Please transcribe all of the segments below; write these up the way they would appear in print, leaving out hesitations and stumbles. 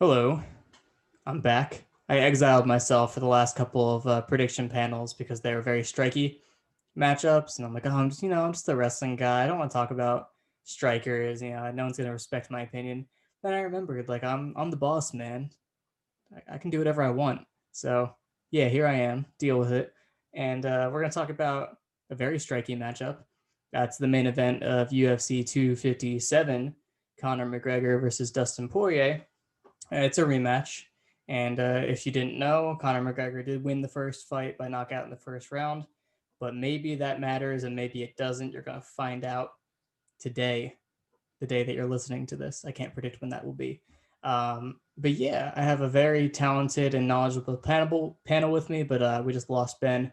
Hello, I'm back. I exiled myself for the last couple of prediction panels because they were very striky matchups, and I'm like, oh, I'm just a wrestling guy. I don't want to talk about strikers. No one's gonna respect my opinion. Then I remembered, like, I'm the boss, man. I can do whatever I want. So yeah, here I am. Deal with it. And we're gonna talk about a very striking matchup. That's the main event of UFC 257, Conor McGregor versus Dustin Poirier. It's a rematch. And if you didn't know, Conor McGregor did win the first fight by knockout in the first round. But maybe that matters and maybe it doesn't. You're going to find out today, the day that you're listening to this. I can't predict when that will be. But yeah, I have a very talented and knowledgeable panel with me, but we just lost Ben.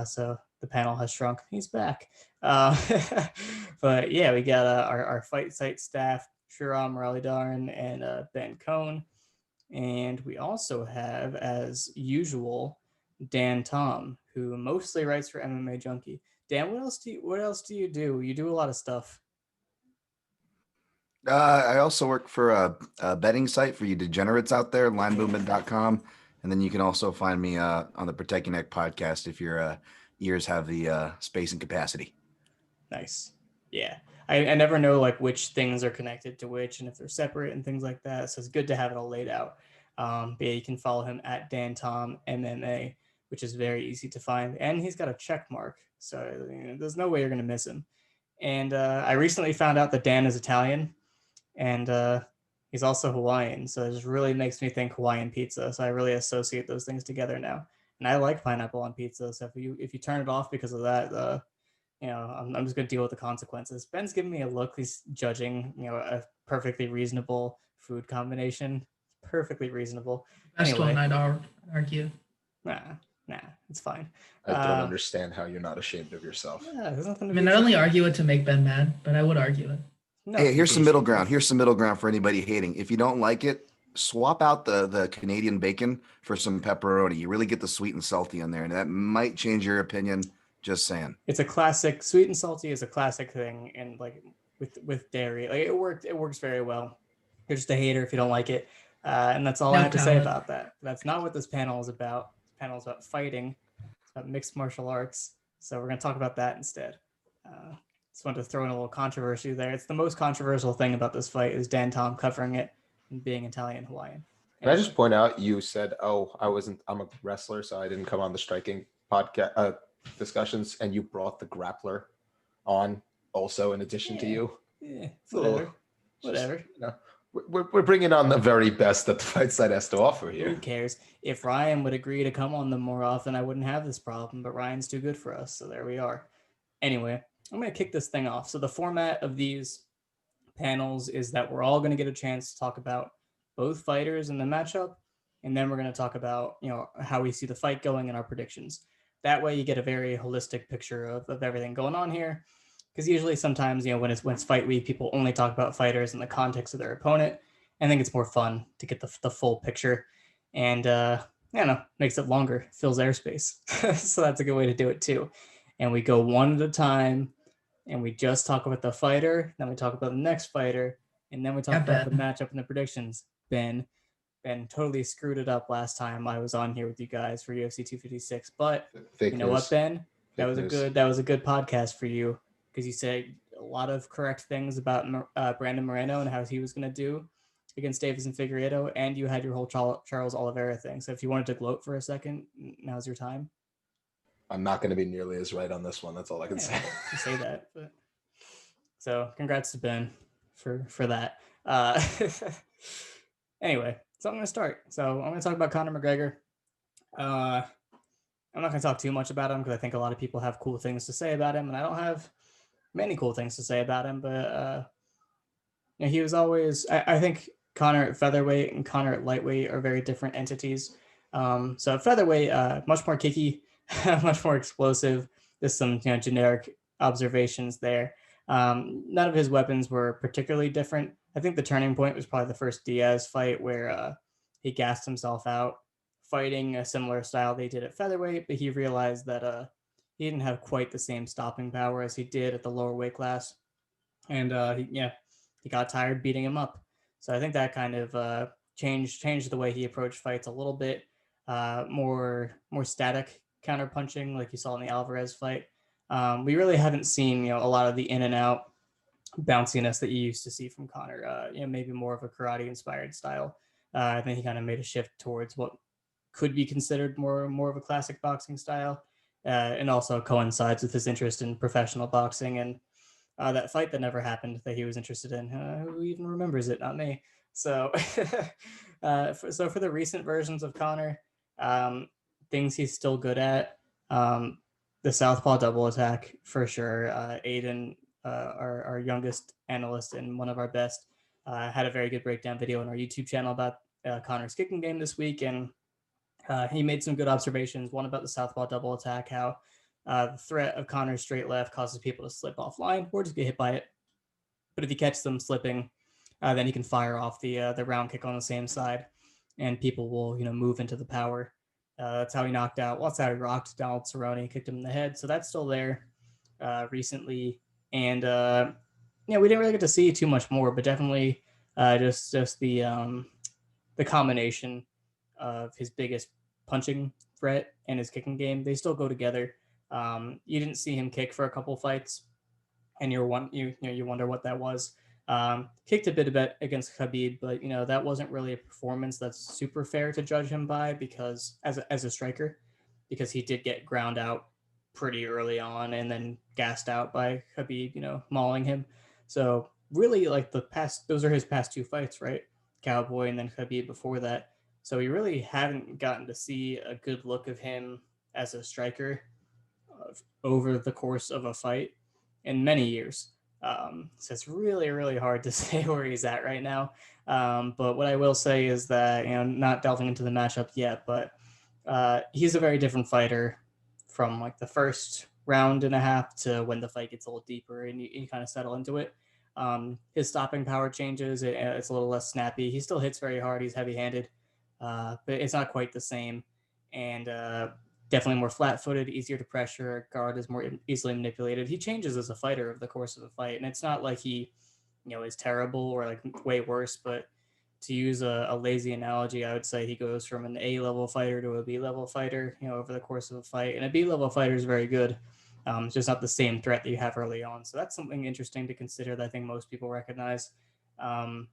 So the panel has shrunk. He's back. But yeah, we got our fight site staff, Shiram Raleigh-Darn and Ben Cohn. And we also have, as usual, Dan Tom, who mostly writes for MMAJunkie. Dan, what else do you do? You do a lot of stuff. I also work for a betting site for you degenerates out there, linemovement.com. And then you can also find me on the Protect Your Neck podcast if your ears have the space and capacity. Nice. Yeah. I never know like which things are connected to which and if they're separate and things like that. So it's good to have it all laid out. But yeah, you can follow him at Dan Tom MMA, which is very easy to find. And he's got a check mark. So there's no way you're going to miss him. And I recently found out that Dan is Italian and he's also Hawaiian. So it just really makes me think Hawaiian pizza. So I really associate those things together now. And I like pineapple on pizza. So if you turn it off because of that, I'm just going to deal with the consequences. Ben's giving me a look. He's judging, a perfectly reasonable food combination. Perfectly reasonable. Best Anyway, one, I'd argue. nah, it's fine. I don't understand how you're not ashamed of yourself. Yeah, there's nothing I to mean, be I only ashamed of. argue it to make Ben mad, but I would argue it. No, Hey, here's some middle ground. of. Here's some middle ground for anybody hating. If you don't like it, swap out the Canadian bacon for some pepperoni. You really get the sweet and salty in there, and that might change your opinion. Just saying. It's a classic. Sweet and salty is a classic thing, and like with dairy, like it works very well. You're just a hater if you don't like it, and that's all I No have to say talent. about that. That's not what this panel is about. This panel is about fighting. It's about mixed martial arts. So we're going to talk about that instead. Just wanted to throw in a little controversy there. It's the most controversial thing about this fight is Dan Tom covering it and being Italian Hawaiian. Can I just point out, you said, "Oh, I'm a wrestler, so I didn't come on the striking podcast discussions," and you brought the grappler on also in addition to you. Yeah, Whatever. whatever. We're bringing on the very best that the fight side has to offer Who here. cares? If Ryan would agree to come on them more often, I wouldn't have this problem, but Ryan's too good for us, so there we are. Anyway, I'm going to kick this thing off. So the format of these panels is that we're all going to get a chance to talk about both fighters in the matchup, and then we're going to talk about, how we see the fight going and our predictions. That way you get a very holistic picture of everything going on here. Because usually sometimes, when it's fight week, people only talk about fighters in the context of their opponent. I think it's more fun to get the full picture. And, makes it longer, fills airspace. So that's a good way to do it too. And we go one at a time, and we just talk about the fighter, then we talk about the next fighter, and then we talk about the matchup and the predictions. Ben totally screwed it up last time I was on here with you guys for UFC 256. But Fake you know news. what, Ben? That Fake was news. that was a good podcast for you because you said a lot of correct things about Brandon Moreno and how he was going to do against Davis and Figueiredo, and you had your whole Charles Oliveira thing. So if you wanted to gloat for a second, now's your time. I'm not going to be nearly as right on this one. That's all I can say. You say that, but so congrats to Ben for that. Anyway, so I'm going to start. So I'm going to talk about Conor McGregor. I'm not going to talk too much about him because I think a lot of people have cool things to say about him, and I don't have many cool things to say about him. But he was always. I think Conor at featherweight and Conor at lightweight are very different entities. So at featherweight, much more kicky, much more explosive. There's some generic observations there. None of his weapons were particularly different. I think the turning point was probably the first Diaz fight where he gassed himself out fighting a similar style they did at featherweight, but he realized that he didn't have quite the same stopping power as he did at the lower weight class. And he got tired beating him up. So I think that kind of changed the way he approached fights a little bit, more static counter punching like you saw in the Alvarez fight. We really haven't seen a lot of the in and out bounciness that you used to see from Conor. Maybe more of a karate inspired style. I think he kind of made a shift towards what could be considered more of a classic boxing style, and also coincides with his interest in professional boxing and that fight that never happened that he was interested in. Who even remembers it? Not me. So, for the recent versions of Conor, things he's still good at, the southpaw double attack for sure. Aiden, our youngest analyst and one of our best, had a very good breakdown video on our YouTube channel about Conor's kicking game this week, and he made some good observations. One about the southpaw double attack, how the threat of Conor's straight left causes people to slip offline or just get hit by it. But if you catch them slipping, then you can fire off the round kick on the same side, and people will move into the power. That's how he knocked out. Well, that's how he rocked Donald Cerrone, kicked him in the head. So that's still there recently, and we didn't really get to see too much more, but definitely just the combination of his biggest punching threat and his kicking game. They still go together. You didn't see him kick for a couple fights, and you wonder what that was. Kicked a bit against Khabib, but that wasn't really a performance that's super fair to judge him by, because as a striker, because he did get ground out pretty early on and then gassed out by Khabib, mauling him. So really, like those are his past two fights, right? Cowboy and then Khabib before that. So we really haven't gotten to see a good look of him as a striker over the course of a fight in many years. So it's really, really hard to say where he's at right now. But what I will say is that, not delving into the matchup yet, but he's a very different fighter from like the first round and a half to when the fight gets a little deeper and you kind of settle into it. His stopping power changes. It's a little less snappy. He still hits very hard. He's heavy-handed, but it's not quite the same. And definitely more flat-footed, easier to pressure. Guard is more easily manipulated. He changes as a fighter over the course of a fight, and it's not like he, is terrible or like way worse. But to use a lazy analogy, I would say he goes from an A-level fighter to a B-level fighter, over the course of a fight. And a B-level fighter is very good. It's just not the same threat that you have early on. So that's something interesting to consider that I think most people recognize. But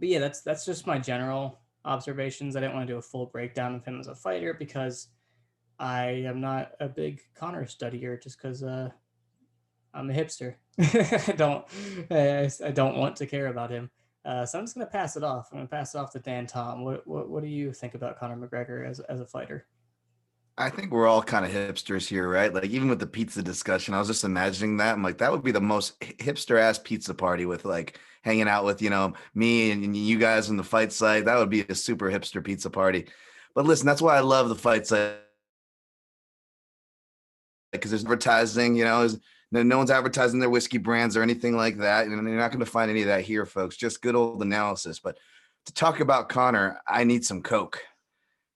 yeah, that's just my general observations. I didn't want to do a full breakdown of him as a fighter because I am not a big Conor studier, just because I'm a hipster. I don't want to care about him. So I'm just gonna pass it off. I'm gonna pass it off to Dan Tom. What do you think about Conor McGregor as a fighter? I think we're all kind of hipsters here, right? Like even with the pizza discussion, I was just imagining that. I'm like, that would be the most hipster ass pizza party with like hanging out with, me and you guys in the fight site. That would be a super hipster pizza party. But listen, that's why I love the fight site, because there's advertising, no one's advertising their whiskey brands or anything like that. And you're not going to find any of that here, folks, just good old analysis. But to talk about Conor, I need some Coke.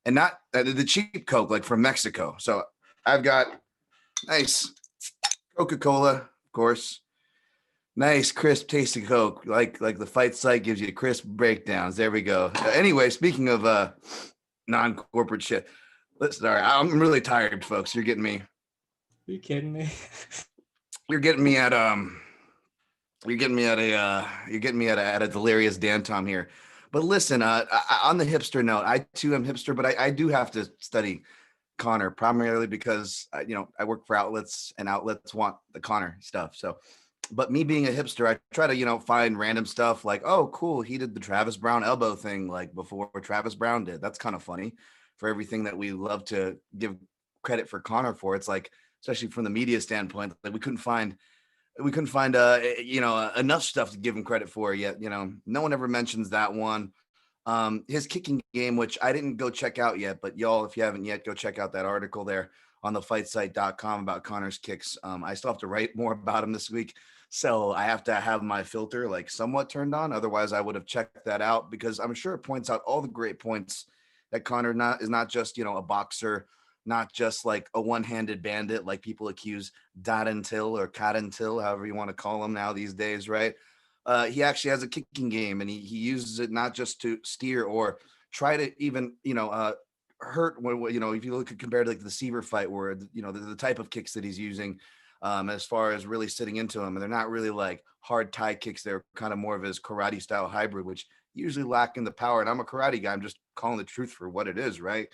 And not the cheap Coke, like from Mexico. So I've got nice Coca-Cola, of course. Nice, crisp, tasty Coke. Like the fight site gives you crisp breakdowns. There we go. Anyway, speaking of non-corporate shit, listen, all right, I'm really tired, folks. You're getting me. Are you kidding me? You're getting me at a delirious Dan Tom here. But listen, on the hipster note, I too am hipster, but I do have to study Conor primarily because I work for outlets, and outlets want the Conor stuff. So, but me being a hipster, I try to find random stuff like, oh, cool, he did the Travis Brown elbow thing like before Travis Brown did. That's kind of funny for everything that we love to give credit for Conor for. It's like, especially from the media standpoint, like we couldn't find enough stuff to give him credit for yet. No one ever mentions that one. His kicking game, which I didn't go check out yet, but y'all, if you haven't yet, go check out that article there on the fightsite.com about Conor's kicks. I still have to write more about him this week, so I have to have my filter like somewhat turned on. Otherwise I would have checked that out, because I'm sure it points out all the great points that Conor is not just, a boxer, not just like a one-handed bandit like people accuse Darren Till or Cotton Till, however you want to call him now these days, right? he actually has a kicking game, and he uses it not just to steer or try to even, hurt when, if you look at compared to like the Seaver fight where, the type of kicks that he's using, as far as really sitting into him, and they're not really like hard tie kicks. They're kind of more of his karate style hybrid, which usually lack in the power. And I'm a karate guy. I'm just calling the truth for what it is. Right.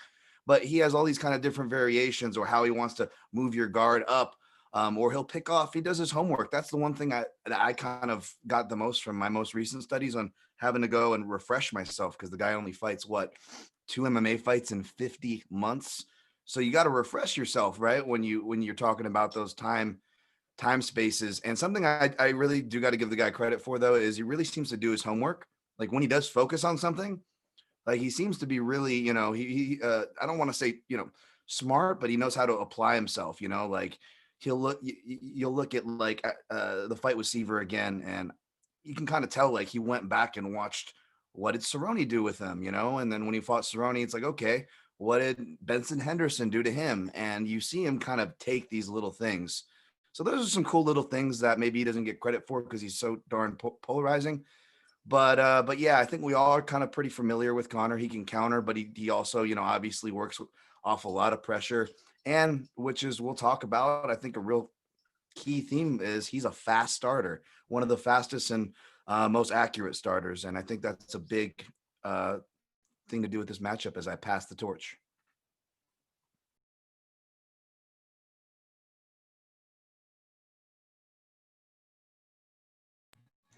But he has all these kind of different variations, or how he wants to move your guard up. Or he'll pick off. He does his homework. That's the one thing that I kind of got the most from my most recent studies on having to go and refresh myself, because the guy only fights 2 MMA fights in 50 months. So you got to refresh yourself, right? When you're talking about those time spaces. And something I really do got to give the guy credit for, though, is he really seems to do his homework. Like when he does focus on something, like he seems to be really, he I don't want to say, smart, but he knows how to apply himself, like you'll look at like the fight with Seaver again, and you can kind of tell like he went back and watched what did Cerrone do with him, and then when he fought Cerrone, it's like, okay, what did Benson Henderson do to him? And you see him kind of take these little things. So those are some cool little things that maybe he doesn't get credit for because he's so darn polarizing. But yeah, I think we all are kind of pretty familiar with Conor. He can counter, but he also, obviously works off a lot of pressure. And which is, we'll talk about, I think a real key theme is he's a fast starter, one of the fastest and most accurate starters. And I think that's a big thing to do with this matchup as I pass the torch.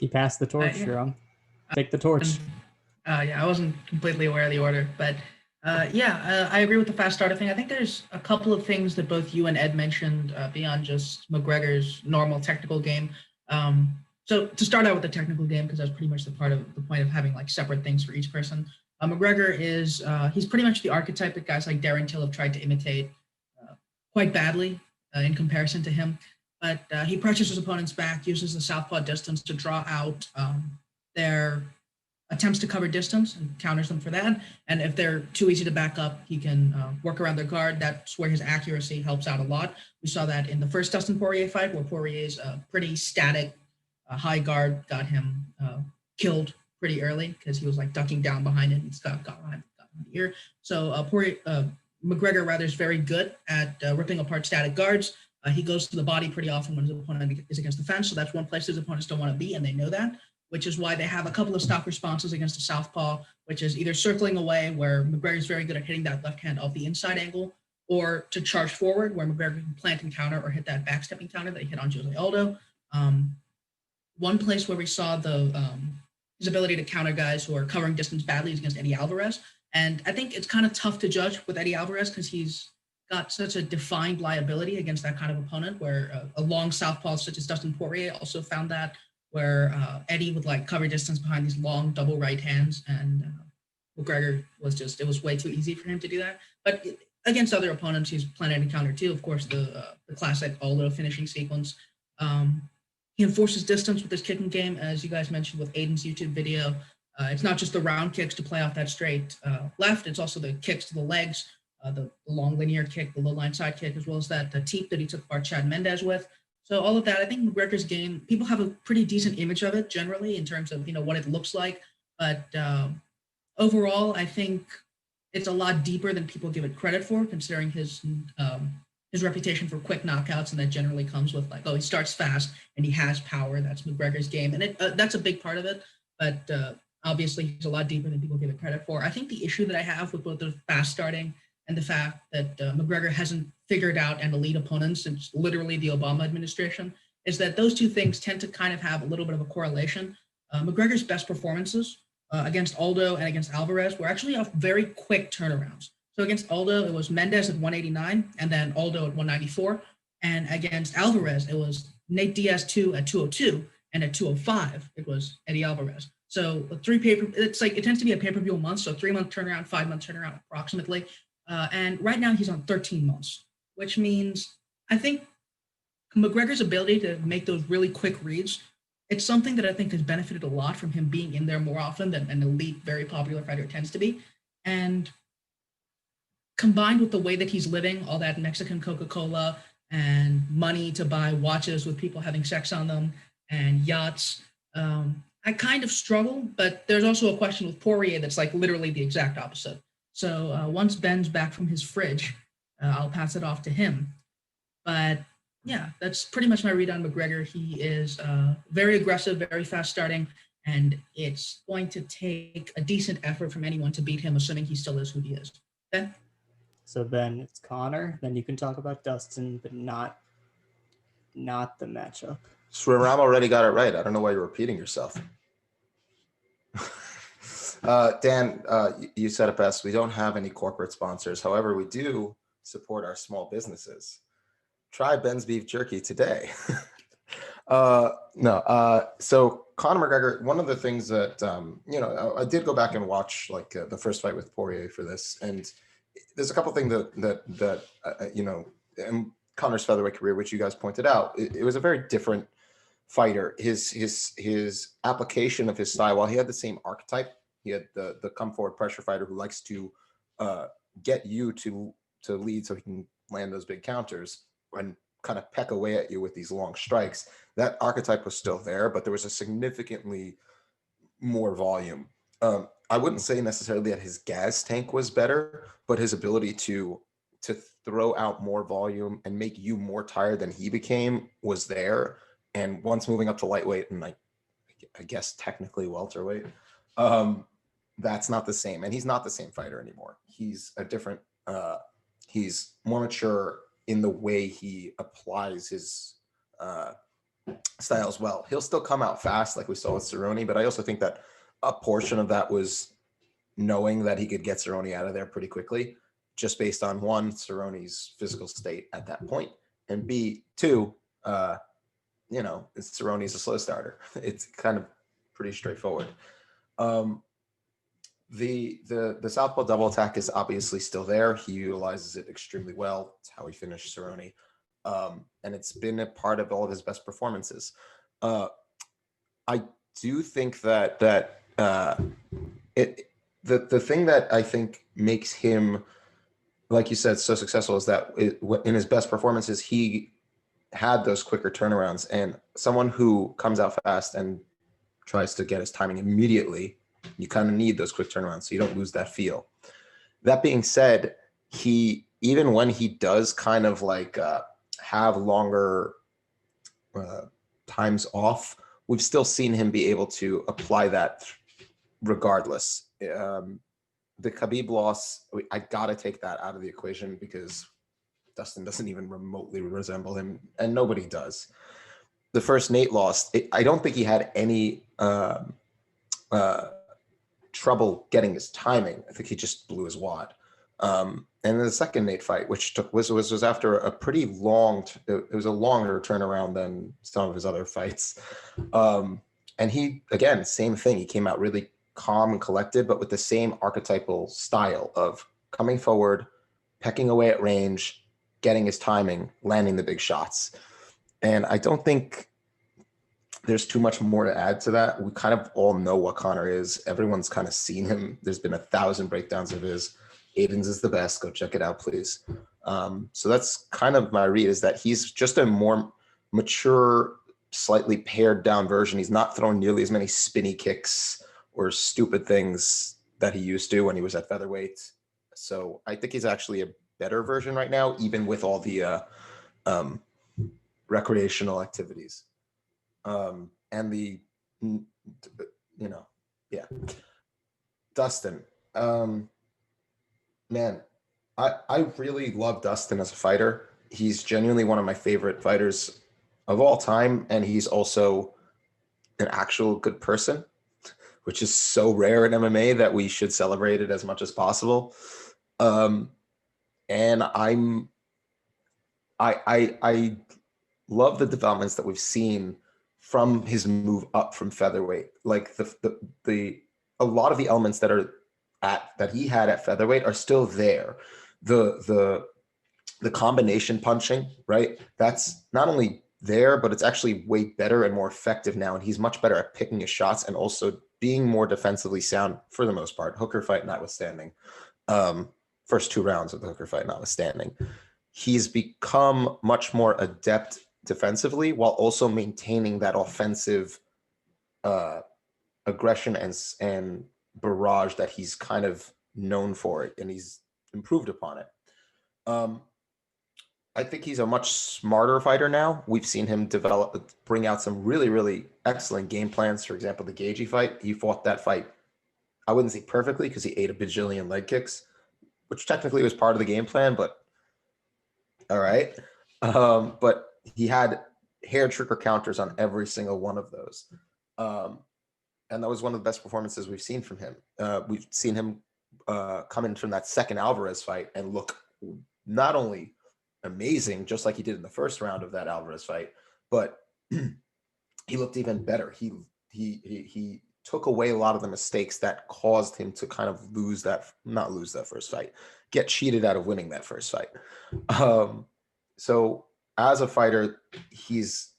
You passed the torch, Yeah. Jerome. Take the torch. Yeah, I wasn't completely aware of the order, but I agree with the fast starter thing. I think there's a couple of things that both you and Ed mentioned beyond just McGregor's normal technical game. So to start out with the technical game, because that's pretty much the point of having like separate things for each person. McGregor is he's pretty much the archetype that guys like Darren Till have tried to imitate quite badly in comparison to him. But he pressures his opponents back, uses the southpaw distance to draw out their attempts to cover distance and counters them for that. And if they're too easy to back up, he can work around their guard. That's where his accuracy helps out a lot. We saw that in the first Dustin Poirier fight, where Poirier's pretty static high guard got him killed pretty early because he was like ducking down behind it and Scott got behind the ear. So McGregor rather is very good at ripping apart static guards. He goes to the body pretty often when his opponent is against the fence. So that's one place his opponents don't want to be, and they know that, which is why they have a couple of stock responses against a southpaw, which is either circling away, where McGregor is very good at hitting that left hand off the inside angle, or to charge forward, where McGregor can plant and counter or hit that backstepping counter that he hit on Jose Aldo. One place where we saw his ability to counter guys who are covering distance badly is against Eddie Alvarez. And I think it's kind of tough to judge with Eddie Alvarez because he's got such a defined liability against that kind of opponent, where a long southpaw such as Dustin Poirier also found that, where Eddie would like cover distance behind these long double right hands, and McGregor it was way too easy for him to do that. But against other opponents, he's planning to counter too. Of course, the classic Aldo finishing sequence. He enforces distance with his kicking game, as you guys mentioned with Aiden's YouTube video. It's not just the round kicks to play off that straight left, it's also the kicks to the legs, the long linear kick, the low line side kick, as well as the teep that he took apart Chad Mendez with. So all of that, I think McGregor's game, people have a pretty decent image of it generally in terms of, what it looks like. But overall, I think it's a lot deeper than people give it credit for, considering his reputation for quick knockouts. And that generally comes with like, he starts fast and he has power. That's McGregor's game. And that's a big part of it. But obviously, he's a lot deeper than people give it credit for. I think the issue that I have with both the fast starting and the fact that McGregor hasn't figured out an elite opponent since literally the Obama administration is that those two things tend to kind of have a little bit of a correlation. McGregor's best performances against Aldo and against Alvarez were actually off very quick turnarounds. So against Aldo, it was Mendez at 189 and then Aldo at 194. And against Alvarez, it was Nate Diaz 2 at 202, and at 205, it was Eddie Alvarez. So it tends to be a pay-per-view a month, so 3-month turnaround, 5-month turnaround approximately. And right now he's on 13 months, which means I think McGregor's ability to make those really quick reads, it's something that I think has benefited a lot from him being in there more often than an elite, very popular fighter tends to be. And combined with the way that he's living, all that Mexican Coca-Cola and money to buy watches with people having sex on them and yachts, I kind of struggle, but there's also a question with Poirier that's like literally the exact opposite. So once Ben's back from his fridge, I'll pass it off to him. But yeah, that's pretty much my read on McGregor. He is very aggressive, very fast starting, and it's going to take a decent effort from anyone to beat him, assuming he still is who he is. Ben? So then it's Connor. Then you can talk about Dustin, but not the matchup. Sriram already got it right. I don't know why you're repeating yourself. Dan, you said it best. We don't have any corporate sponsors. However, we do support our small businesses. Try Ben's Beef Jerky today. So Conor McGregor, one of the things that, I did go back and watch like the first fight with Poirier for this. And there's a couple things that in Conor's featherweight career, which you guys pointed out, it was a very different fighter. His application of his style, while he had the same archetype, he had the come forward pressure fighter who likes to get you to lead so he can land those big counters and kind of peck away at you with these long strikes. That archetype was still there, but there was a significantly more volume. I wouldn't say necessarily that his gas tank was better, but his ability to throw out more volume and make you more tired than he became was there. And once moving up to lightweight and I guess technically welterweight, that's not the same. And he's not the same fighter anymore. He's a different, he's more mature in the way he applies his style as well. He'll still come out fast like we saw with Cerrone, but I also think that a portion of that was knowing that he could get Cerrone out of there pretty quickly, just based on one, Cerrone's physical state at that point, and B, two, Cerrone's a slow starter. It's kind of pretty straightforward. The southpaw double attack is obviously still there. He utilizes it extremely well. It's how he finished Cerrone. And it's been a part of all of his best performances. I do think that the thing that I think makes him, like you said, so successful is that in his best performances, he had those quicker turnarounds. And someone who comes out fast and tries to get his timing immediately, you kind of need those quick turnarounds so you don't lose that feel. That being said, even when he does kind of like have longer times off, we've still seen him be able to apply that regardless. The Khabib loss, I got to take that out of the equation because Dustin doesn't even remotely resemble him, and nobody does. The first Nate loss, I don't think he had any trouble getting his timing. I think he just blew his wad. And then the second Nate fight, which was after a pretty long, it was a longer turnaround than some of his other fights. And he, again, same thing. He came out really calm and collected, but with the same archetypal style of coming forward, pecking away at range, getting his timing, landing the big shots. And I don't think there's too much more to add to that. We kind of all know what Conor is. Everyone's kind of seen him. There's been 1,000 breakdowns of his. Aiden's is the best. Go check it out, please. So that's kind of my read, is that he's just a more mature, slightly pared down version. He's not throwing nearly as many spinny kicks or stupid things that he used to when he was at featherweight. So I think he's actually a better version right now, even with all the recreational activities. And the, Dustin, man, I really love Dustin as a fighter. He's genuinely one of my favorite fighters of all time. And he's also an actual good person, which is so rare in MMA that we should celebrate it as much as possible. And I love the developments that we've seen from his move up from featherweight. Like a lot of the elements that he had at featherweight are still there. The combination punching, right? That's not only there, but it's actually way better and more effective now. And he's much better at picking his shots and also being more defensively sound for the most part. Hooker fight notwithstanding, first 2 rounds of the Hooker fight notwithstanding, he's become much more adept defensively while also maintaining that offensive aggression and barrage that he's kind of known for it, and he's improved upon it. I think he's a much smarter fighter now. We've seen him bring out some really, really excellent game plans. For example, the Gagey fight, he fought that fight, I wouldn't say perfectly because he ate a bajillion leg kicks, which technically was part of the game plan, but all right. But he had hair trigger counters on every single one of those. And that was one of the best performances we've seen from him. We've seen him come in from that second Alvarez fight and look not only amazing, just like he did in the first round of that Alvarez fight, but he looked even better. He took away a lot of the mistakes that caused him to kind of not lose that first fight, get cheated out of winning that first fight. So as a fighter, he's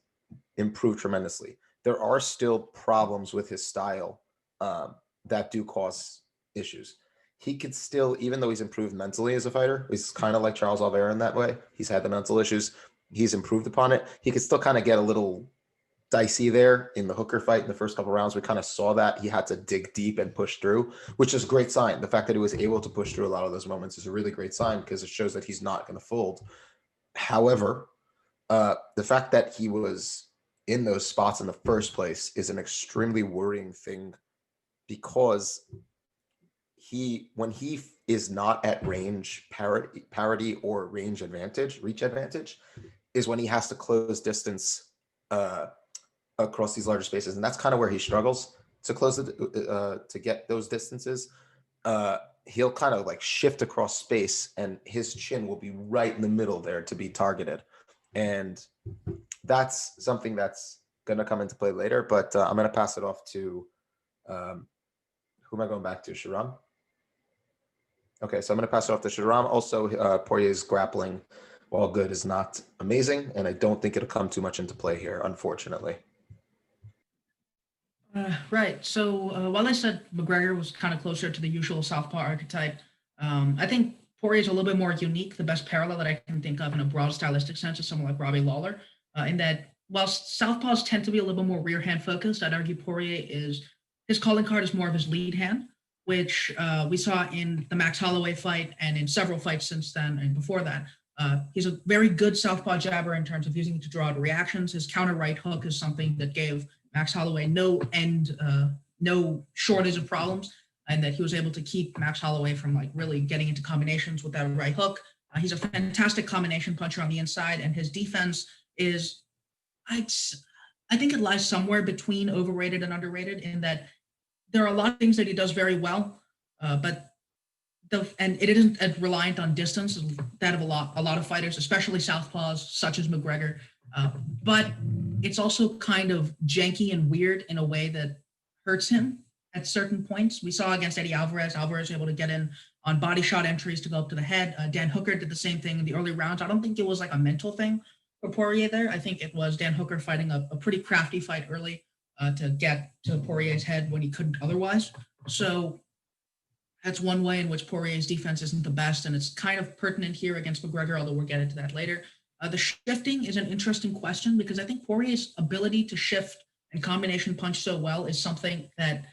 improved tremendously. There are still problems with his style that do cause issues. He could still, even though he's improved mentally as a fighter, he's kind of like Charles Oliveira in that way. He's had the mental issues. He's improved upon it. He could still kind of get a little dicey there in the Hooker fight in the first couple of rounds. We kind of saw that he had to dig deep and push through, which is a great sign. The fact that he was able to push through a lot of those moments is a really great sign because it shows that he's not going to fold. However, the fact that he was in those spots in the first place is an extremely worrying thing because when he is not at range parity or reach advantage, is when he has to close distance across these larger spaces, and that's kind of where he struggles to close it to get those distances. He'll kind of like shift across space, and his chin will be right in the middle there to be targeted, and that's something that's going to come into play later. But I'm going to pass it off to who am I going back to? Sharam. Okay, so I'm going to pass it off to Sharam. Also, Poirier's grappling, while good, is not amazing, and I don't think it'll come too much into play here, unfortunately. Right. So while I said McGregor was kind of closer to the usual southpaw archetype, I think Poirier is a little bit more unique. The best parallel that I can think of in a broad stylistic sense is someone like Robbie Lawler, in that while southpaws tend to be a little bit more rear hand focused, I'd argue his calling card is more of his lead hand, which we saw in the Max Holloway fight and in several fights since then and before that. He's a very good southpaw jabber in terms of using it to draw out reactions. His counter right hook is something that gave Max Holloway no shortage of problems, and that he was able to keep Max Holloway from like really getting into combinations with that right hook. He's a fantastic combination puncher on the inside, and his defense is, I think it lies somewhere between overrated and underrated in that there are a lot of things that he does very well, but it isn't as reliant on distance as that of a lot of fighters, especially southpaws such as McGregor. But it's also kind of janky and weird in a way that hurts him at certain points. We saw against Eddie Alvarez able to get in on body shot entries to go up to the head. Dan Hooker did the same thing in the early rounds. I don't think it was like a mental thing for Poirier there. I think it was Dan Hooker fighting a pretty crafty fight early to get to Poirier's head when he couldn't otherwise. So that's one way in which Poirier's defense isn't the best, and it's kind of pertinent here against McGregor, although we'll get into that later. The shifting is an interesting question because I think Poirier's ability to shift and combination punch so well is something that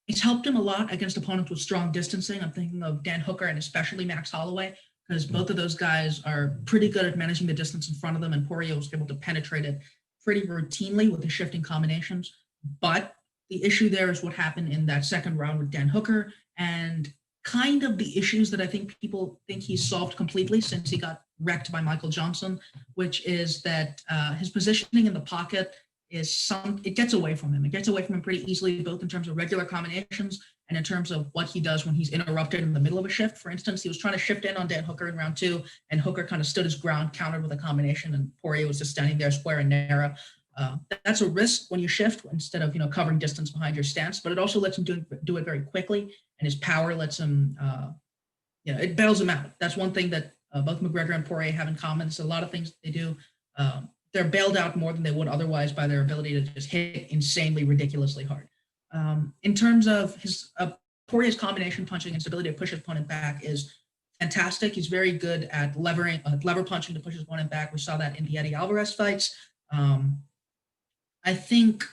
it's helped him a lot against opponents with strong distancing. I'm thinking of Dan Hooker and especially Max Holloway, because both of those guys are pretty good at managing the distance in front of them, and Poirier was able to penetrate it pretty routinely with the shifting combinations. But the issue there is what happened in that second round with Dan Hooker, and kind of the issues that I think people think he's solved completely since he got wrecked by Michael Johnson, which is that his positioning in the pocket it gets away from him. It gets away from him pretty easily, both in terms of regular combinations and in terms of what he does when he's interrupted in the middle of a shift. For instance, he was trying to shift in on Dan Hooker in round 2, and Hooker kind of stood his ground, countered with a combination, and Poirier was just standing there square and narrow. That's a risk when you shift instead of covering distance behind your stance, but it also lets him do it very quickly, and his power lets him, it bails him out. That's one thing that both McGregor and Poirier have in common. There's a lot of things they do. They're bailed out more than they would otherwise by their ability to just hit insanely, ridiculously hard. In terms of his Poirier's combination punching and his ability to push his opponent back is fantastic. He's very good at lever punching to push his opponent back. We saw that in the Eddie Alvarez fights. I think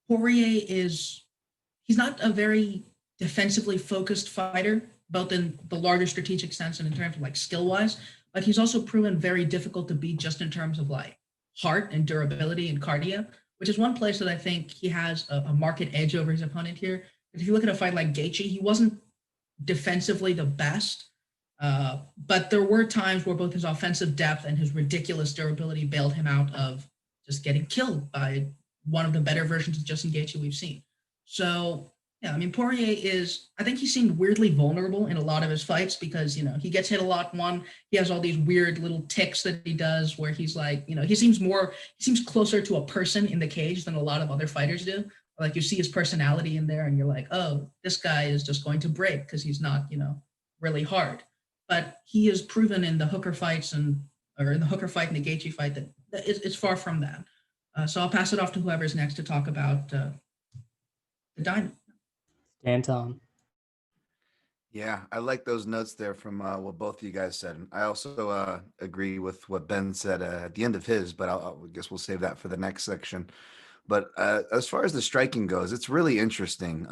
Poirier he's not a very defensively focused fighter, both in the larger strategic sense and in terms of like skill wise, but he's also proven very difficult to beat just in terms of like heart and durability and cardio, which is one place that I think he has a market edge over his opponent here. If you look at a fight like Gaethje, he wasn't defensively the best, but there were times where both his offensive depth and his ridiculous durability bailed him out of just getting killed by one of the better versions of Justin Gaethje we've seen. So yeah, I mean, Poirier I think he seemed weirdly vulnerable in a lot of his fights because, he gets hit a lot. One, he has all these weird little ticks that he does where he's like, he seems closer to a person in the cage than a lot of other fighters do. Like you see his personality in there and you're like, oh, this guy is just going to break because he's not, really hard. But he has proven in the Hooker fights or in the Hooker fight and the Gaethje fight that it's far from that. So I'll pass it off to whoever's next to talk about the Diamond. Dan Tom. Yeah, I like those notes there from what both of you guys said. I also agree with what Ben said at the end of his, but I guess we'll save that for the next section. But as far as the striking goes, it's really interesting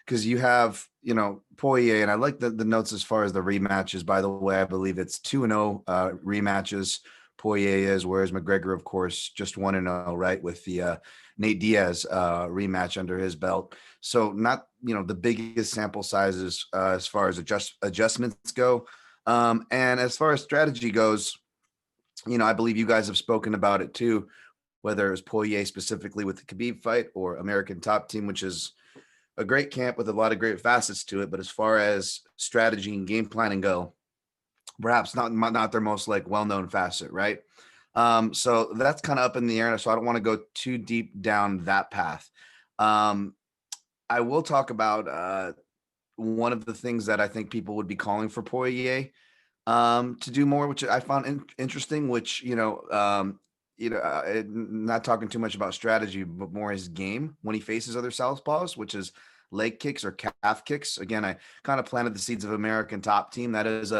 because you have, Poirier, and I like the notes as far as the rematches. By the way, I believe it's 2-0 rematches. Poirier is, whereas McGregor, of course, just 1-0, right, with the Nate Diaz rematch under his belt. So not, the biggest sample sizes as far as adjustments go. And as far as strategy goes, I believe you guys have spoken about it too, whether it was Poirier specifically with the Khabib fight or American Top Team, which is a great camp with a lot of great facets to it. But as far as strategy and game planning go, perhaps not their most like well-known facet, right? So that's kind of up in the air. So I don't want to go too deep down that path. I will talk about one of the things that I think people would be calling for Poirier to do more, which I found interesting, which, not talking too much about strategy, but more his game when he faces other southpaws, which is leg kicks or calf kicks. Again, I kind of planted the seeds of American Top Team. That is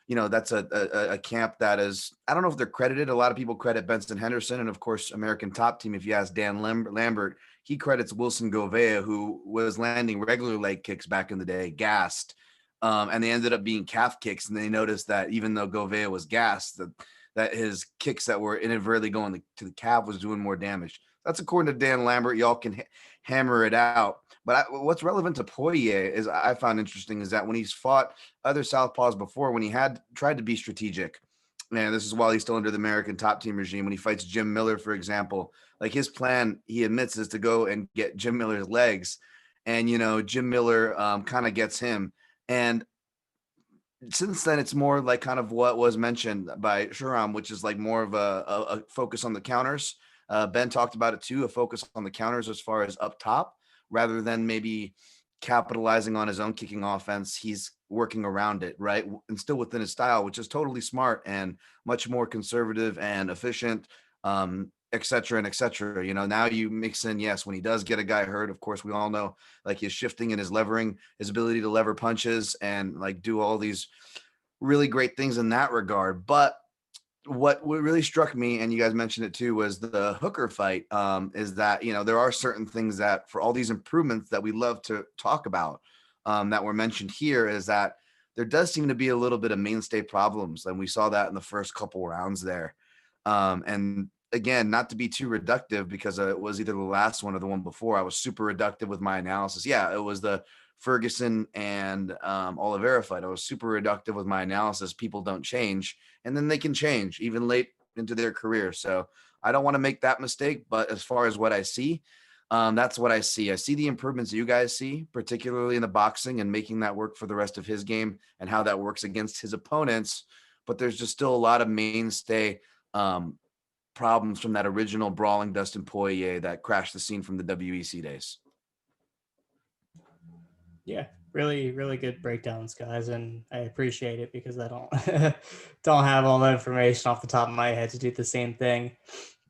that's a camp that is, I don't know if they're credited. A lot of people credit Benson Henderson. And of course, American Top Team, if you ask Dan Lambert, he credits Wilson Govea, who was landing regular leg kicks back in the day, gassed. And they ended up being calf kicks. And they noticed that even though Govea was gassed, that his kicks that were inadvertently going to the calf was doing more damage. That's according to Dan Lambert. Y'all can hammer it out. But what's relevant to Poirier is I found interesting is that when he's fought other southpaws before, when he had tried to be strategic, and this is while he's still under the American Top Team regime, when he fights Jim Miller, for example, like his plan, he admits, is to go and get Jim Miller's legs. And, Jim Miller kind of gets him. And since then, it's more like kind of what was mentioned by Shuram, which is like more of a focus on the counters. Ben talked about it too, a focus on the counters as far as up top, rather than maybe capitalizing on his own kicking offense. He's working around it, right? And still within his style, which is totally smart and much more conservative and efficient, et cetera, and et cetera. Now you mix in, yes, when he does get a guy hurt, of course, we all know like his shifting and his levering, his ability to lever punches and like do all these really great things in that regard. But what really struck me, and you guys mentioned it too, was the Hooker fight, is that, there are certain things that for all these improvements that we love to talk about that were mentioned here, is that there does seem to be a little bit of mainstay problems. And we saw that in the first couple rounds there. And again, not to be too reductive because it was either the last one or the one before. I was super reductive with my analysis. Yeah, it was the Ferguson and Oliveira fight. I was super reductive with my analysis. People don't change, and then they can change even late into their career. So I don't want to make that mistake. But as far as what I see, that's what I see. I see the improvements you guys see, particularly in the boxing and making that work for the rest of his game and how that works against his opponents. But there's just still a lot of mainstay problems from that original brawling Dustin Poirier that crashed the scene from the WEC days. Yeah, really, really good breakdowns, guys, and I appreciate it because I don't don't have all that information off the top of my head to do the same thing.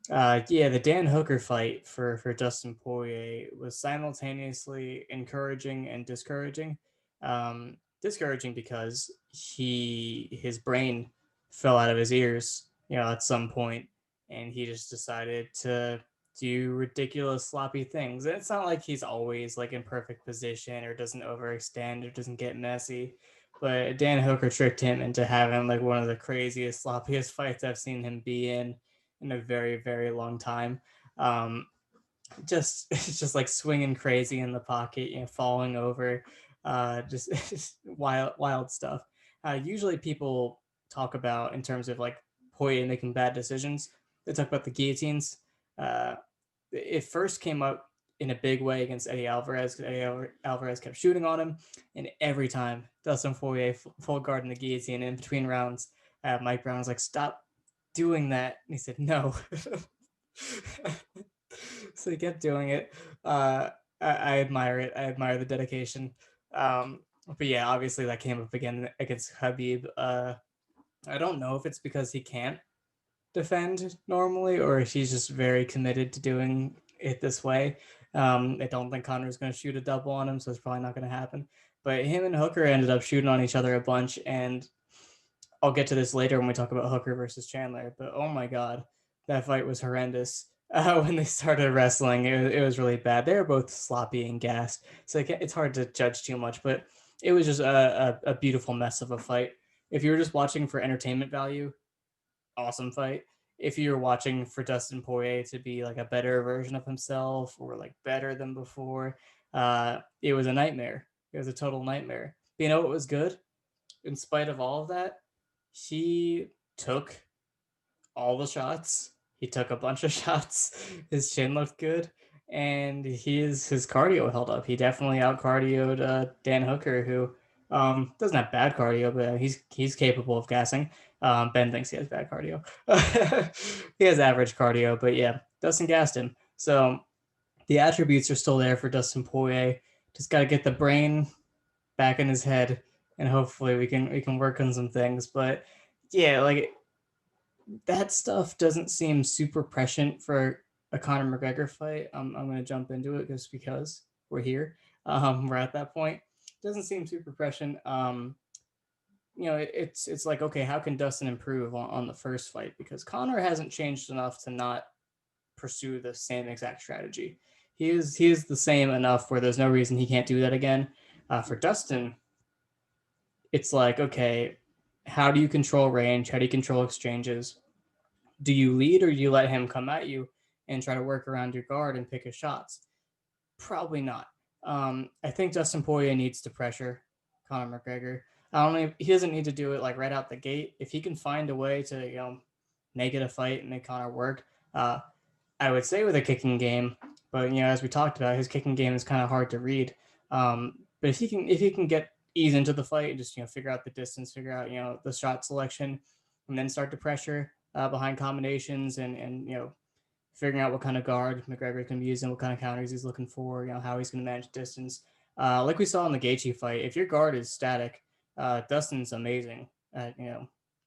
The Dan Hooker fight for Dustin Poirier was simultaneously encouraging and discouraging. Discouraging because his brain fell out of his ears, at some point, and he just decided to do ridiculous sloppy things. And it's not like he's always like in perfect position or doesn't overextend or doesn't get messy. But Dan Hooker tricked him into having like one of the craziest, sloppiest fights I've seen him be in a very, very long time. Um, it's just like swinging crazy in the pocket, falling over, just wild stuff. Usually people talk about in terms of like Poirier making bad decisions. They talk about the guillotines. Uh, it first came up in a big way against Eddie Alvarez. Eddie Alvarez kept shooting on him, and every time Dustin Poirier full guard in the guillotine in between rounds, Mike Brown was like, "Stop doing that," and he said, "No." So he kept doing it. I admire it. I admire the dedication. But yeah, obviously that came up again against Khabib. I don't know if it's because he can't defend normally or if he's just very committed to doing it this way. I don't think Conor's going to shoot a double on him, so it's probably not going to happen. But him and Hooker ended up shooting on each other a bunch, and I'll get to this later when we talk about Hooker versus Chandler. But oh my god, that fight was horrendous. When they started wrestling, it was really bad. They were both sloppy and gassed, so it's hard to judge too much. But it was just a beautiful mess of a fight. If you were just watching for entertainment value, awesome fight. If you're watching for Dustin Poirier to be like a better version of himself or like better than before, it was a nightmare. It was a total nightmare. But you know what was good? In spite of all of that, he took all the shots. He took a bunch of shots. His chin looked good, and his cardio held up. He definitely out cardioed Dan Hooker, who doesn't have bad cardio, but he's capable of gassing. Ben thinks he has bad cardio. He has average cardio, but yeah, Dustin gassed him. So the attributes are still there for Dustin Poirier. Just got to get the brain back in his head, and hopefully we can work on some things. But yeah, like that stuff doesn't seem super prescient for a Conor McGregor fight. I'm going to jump into it just because we're here. We're at that point. Doesn't seem super prescient. It's like, okay, how can Dustin improve on the first fight? Because Conor hasn't changed enough to not pursue the same exact strategy. He is the same enough where there's no reason he can't do that again. For Dustin, it's like, okay, how do you control range? How do you control exchanges? Do you lead or do you let him come at you and try to work around your guard and pick his shots? Probably not. I think Dustin Poirier needs to pressure Conor McGregor. I don't know. He doesn't need to do it like right out the gate. If he can find a way to make it a fight and make Conor work, I would say with a kicking game. But as we talked about, his kicking game is kind of hard to read. But if he can get ease into the fight and just figure out the distance, figure out the shot selection, and then start to pressure behind combinations and figuring out what kind of guard McGregor can be using, what kind of counters he's looking for, how he's going to manage distance. Like we saw in the Gaethje fight, if your guard is static, Dustin's amazing at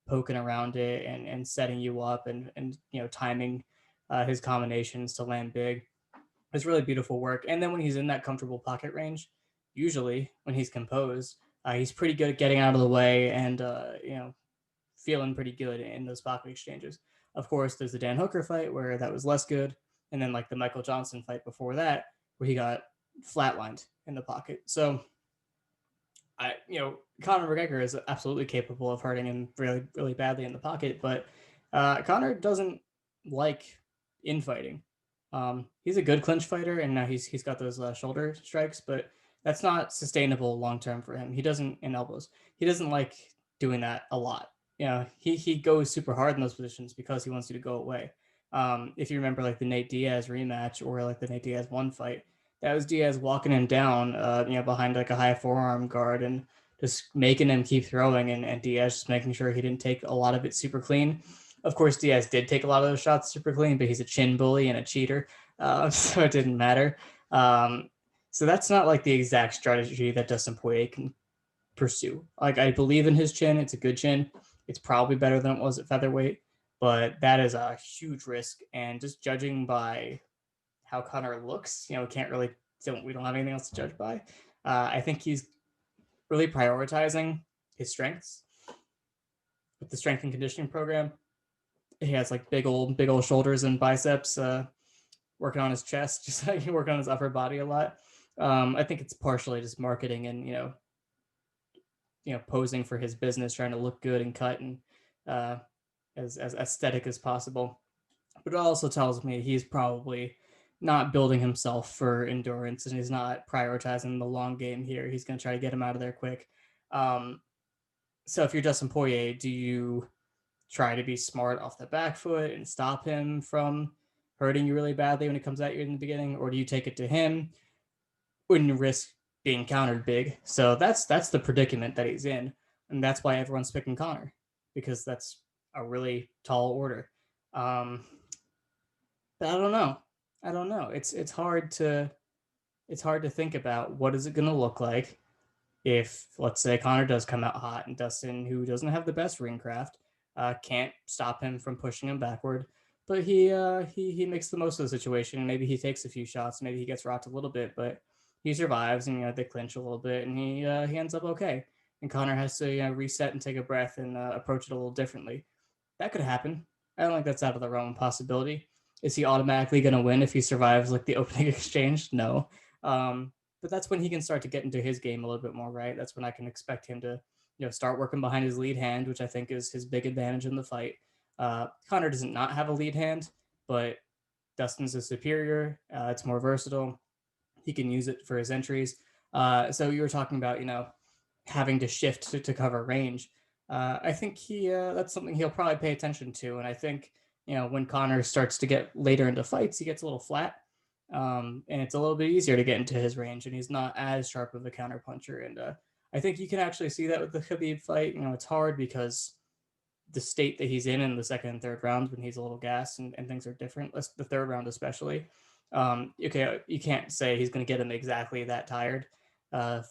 poking around it and setting you up and timing his combinations to land big. It's really beautiful work. And then when he's in that comfortable pocket range, usually when he's composed, he's pretty good at getting out of the way and feeling pretty good in those pocket exchanges. Of course, there's the Dan Hooker fight where that was less good, and then like the Michael Johnson fight before that where he got flatlined in the pocket. So Conor McGregor is absolutely capable of hurting him really, really badly in the pocket, but Conor doesn't like infighting. He's a good clinch fighter, and now he's got those shoulder strikes, but that's not sustainable long term for him. He doesn't in elbows. He doesn't like doing that a lot. He goes super hard in those positions because he wants you to go away. If you remember like the Nate Diaz rematch or like the Nate Diaz one fight, that was Diaz walking him down, behind like a high forearm guard and just making him keep throwing and Diaz just making sure he didn't take a lot of it super clean. Of course, Diaz did take a lot of those shots super clean, but he's a chin bully and a cheater, so it didn't matter. So that's not like the exact strategy that Dustin Poirier can pursue. Like I believe in his chin; it's a good chin. It's probably better than it was at featherweight, but that is a huge risk. And just judging by how Conor looks, we don't have anything else to judge by. I think he's really prioritizing his strengths with the strength and conditioning program. He has like big old shoulders and biceps. working on his chest, just like working on his upper body a lot. I think it's partially just marketing and posing for his business, trying to look good and cut and as aesthetic as possible. But it also tells me he's probably not building himself for endurance, and he's not prioritizing the long game here. He's going to try to get him out of there quick. So if you're Dustin Poirier, do you try to be smart off the back foot and stop him from hurting you really badly when he comes at you in the beginning, or do you take it to him when you risk being countered big? So that's the predicament that he's in, and that's why everyone's picking Conor, because that's a really tall order. But I don't know. It's hard to think about what is it going to look like if, let's say, Conor does come out hot and Dustin, who doesn't have the best ring craft, can't stop him from pushing him backward. But he makes the most of the situation. Maybe he takes a few shots. Maybe he gets rocked a little bit, but he survives, and they clinch a little bit, and he ends up okay. And Conor has to reset and take a breath and approach it a little differently. That could happen. I don't think that's out of the realm of possibility. Is he automatically going to win if he survives like the opening exchange? No. But that's when he can start to get into his game a little bit more, right? That's when I can expect him to start working behind his lead hand, which I think is his big advantage in the fight. Conor doesn't not have a lead hand, but Dustin's is superior. It's more versatile. He can use it for his entries. So you were talking about, having to shift to cover range. I think that's something he'll probably pay attention to. And I think, when Conor starts to get later into fights, he gets a little flat. And it's a little bit easier to get into his range, and he's not as sharp of a counter puncher. And I think you can actually see that with the Khabib fight. It's hard because the state that he's in the second and third rounds, when he's a little gassed and things are different, the third round especially. Okay, you can't say he's going to get him exactly that tired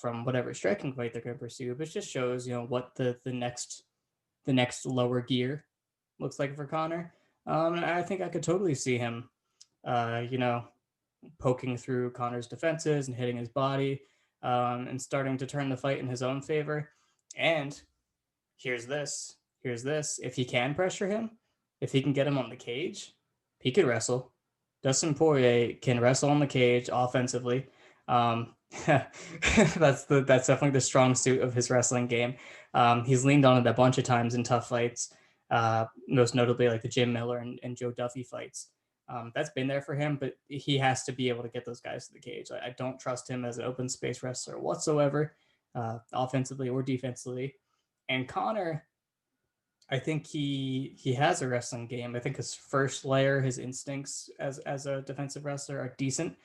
from whatever striking fight they're going to pursue, but it just shows what the next lower gear looks like for Conor. And I think I could totally see him, poking through Conor's defenses and hitting his body, and starting to turn the fight in his own favor. And here's this. If he can pressure him, if he can get him on the cage, he could wrestle. Dustin Poirier can wrestle on the cage offensively. That's definitely the strong suit of his wrestling game. He's leaned on it a bunch of times in tough fights, most notably like the Jim Miller and Joe Duffy fights. That's been there for him, but he has to be able to get those guys to the cage. I don't trust him as an open space wrestler whatsoever, offensively or defensively. And Conor, I think he has a wrestling game. I think his first layer, his instincts as a defensive wrestler are decent.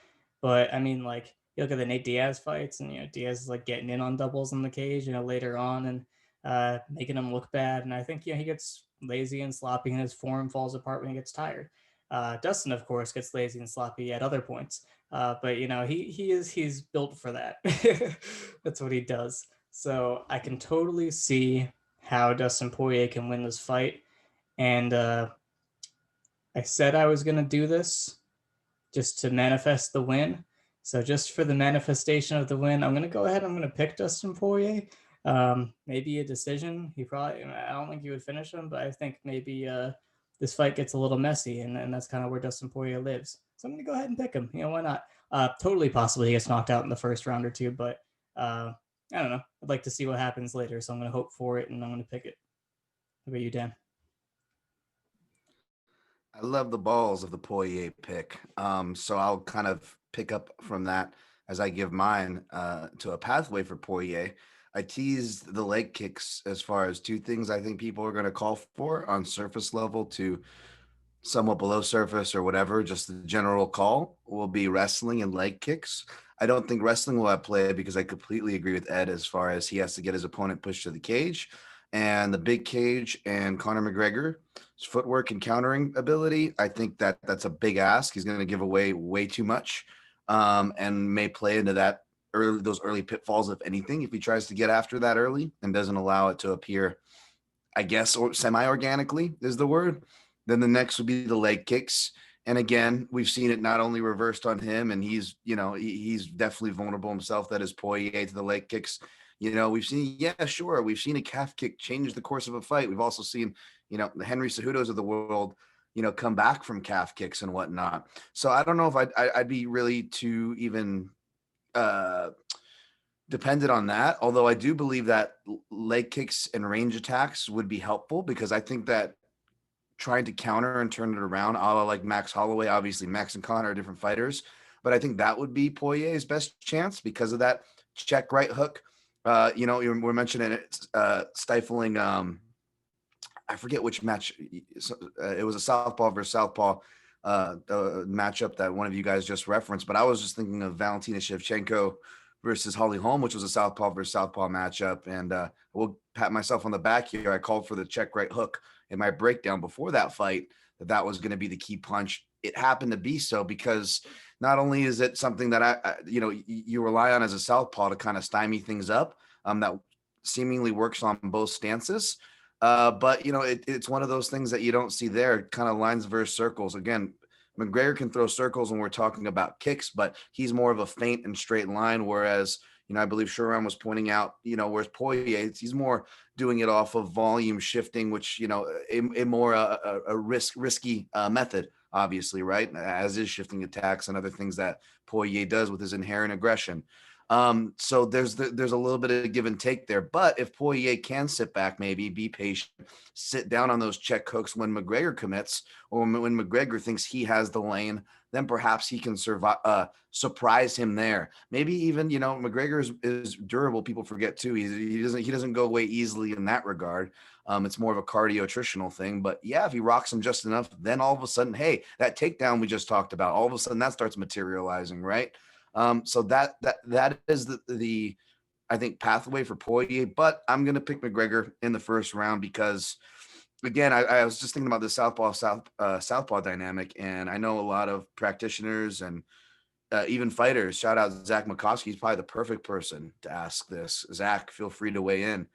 But I mean, like, you look at the Nate Diaz fights, and Diaz is like getting in on doubles in the cage, later on, and making him look bad. And I think he gets lazy and sloppy, and his form falls apart when he gets tired. Dustin, of course, gets lazy and sloppy at other points, but he's built for that. That's what he does. So I can totally see how Dustin Poirier can win this fight, and I said I was gonna do this just to manifest the win. So just for the manifestation of the win, I'm gonna go ahead. I'm gonna pick Dustin Poirier. Maybe a decision. I don't think he would finish him, but I think maybe this fight gets a little messy, and that's kind of where Dustin Poirier lives. So I'm going to go ahead and pick him. Why not? Totally possibly he gets knocked out in the first round or two, but I don't know. I'd like to see what happens later, so I'm going to hope for it, and I'm going to pick it. How about you, Dan? I love the balls of the Poirier pick. So I'll kind of pick up from that as I give mine to a pathway for Poirier. I teased the leg kicks as far as two things I think people are going to call for on surface level to somewhat below surface or whatever. Just the general call will be wrestling and leg kicks. I don't think wrestling will have play because I completely agree with Ed as far as he has to get his opponent pushed to the cage. And the big cage and Conor McGregor's footwork and countering ability, I think that's a big ask. He's going to give away way too much and may play into those early pitfalls, if anything, if he tries to get after that early and doesn't allow it to appear, I guess, or semi-organically is the word. Then the next would be the leg kicks. And again, we've seen it not only reversed on him, and he's definitely vulnerable himself. That is Poirier to the leg kicks. We've seen, we've seen a calf kick change the course of a fight. We've also seen, the Henry Cejudos of the world come back from calf kicks and whatnot. So I don't know if I'd be really too even dependent on that. Although I do believe that leg kicks and range attacks would be helpful, because I think that trying to counter and turn it around, a la like Max Holloway, obviously Max and Conor are different fighters, but I think that would be Poirier's best chance because of that check right hook. We're mentioning it, stifling. I forget which match. It was a southpaw versus southpaw matchup that one of you guys just referenced, but I was just thinking of Valentina Shivchenko versus Holm, which was a southpaw versus southpaw matchup. And I will pat myself on the back here. I called for the check right hook in my breakdown before that fight, that was going to be the key punch. It happened to be so, because not only is it something that you rely on as a southpaw to kind of stymie things up, that seemingly works on both stances. But it's one of those things that you don't see there, kind of lines versus circles. Again, McGregor can throw circles when we're talking about kicks, but he's more of a feint and straight line. Whereas, I believe Sharon was pointing out, whereas Poirier, he's more doing it off of volume shifting, which, a more a risky method, obviously, right? As is shifting attacks and other things that Poirier does with his inherent aggression. So there's a little bit of give and take there. But if Poirier can sit back, maybe be patient, sit down on those check hooks when McGregor commits, or when McGregor thinks he has the lane, then perhaps he can surprise him there. Maybe even, McGregor is durable. People forget too. He doesn't go away easily in that regard. It's more of a cardio attritional thing. But yeah, if he rocks him just enough, then all of a sudden, hey, that takedown we just talked about, all of a sudden that starts materializing, right? So that is the I think pathway for Poirier, but I'm going to pick McGregor in the first round because, again, I was just thinking about the southpaw dynamic, and I know a lot of practitioners and even fighters. Shout out Zach McCoskey. He's probably the perfect person to ask this. Zach, feel free to weigh in,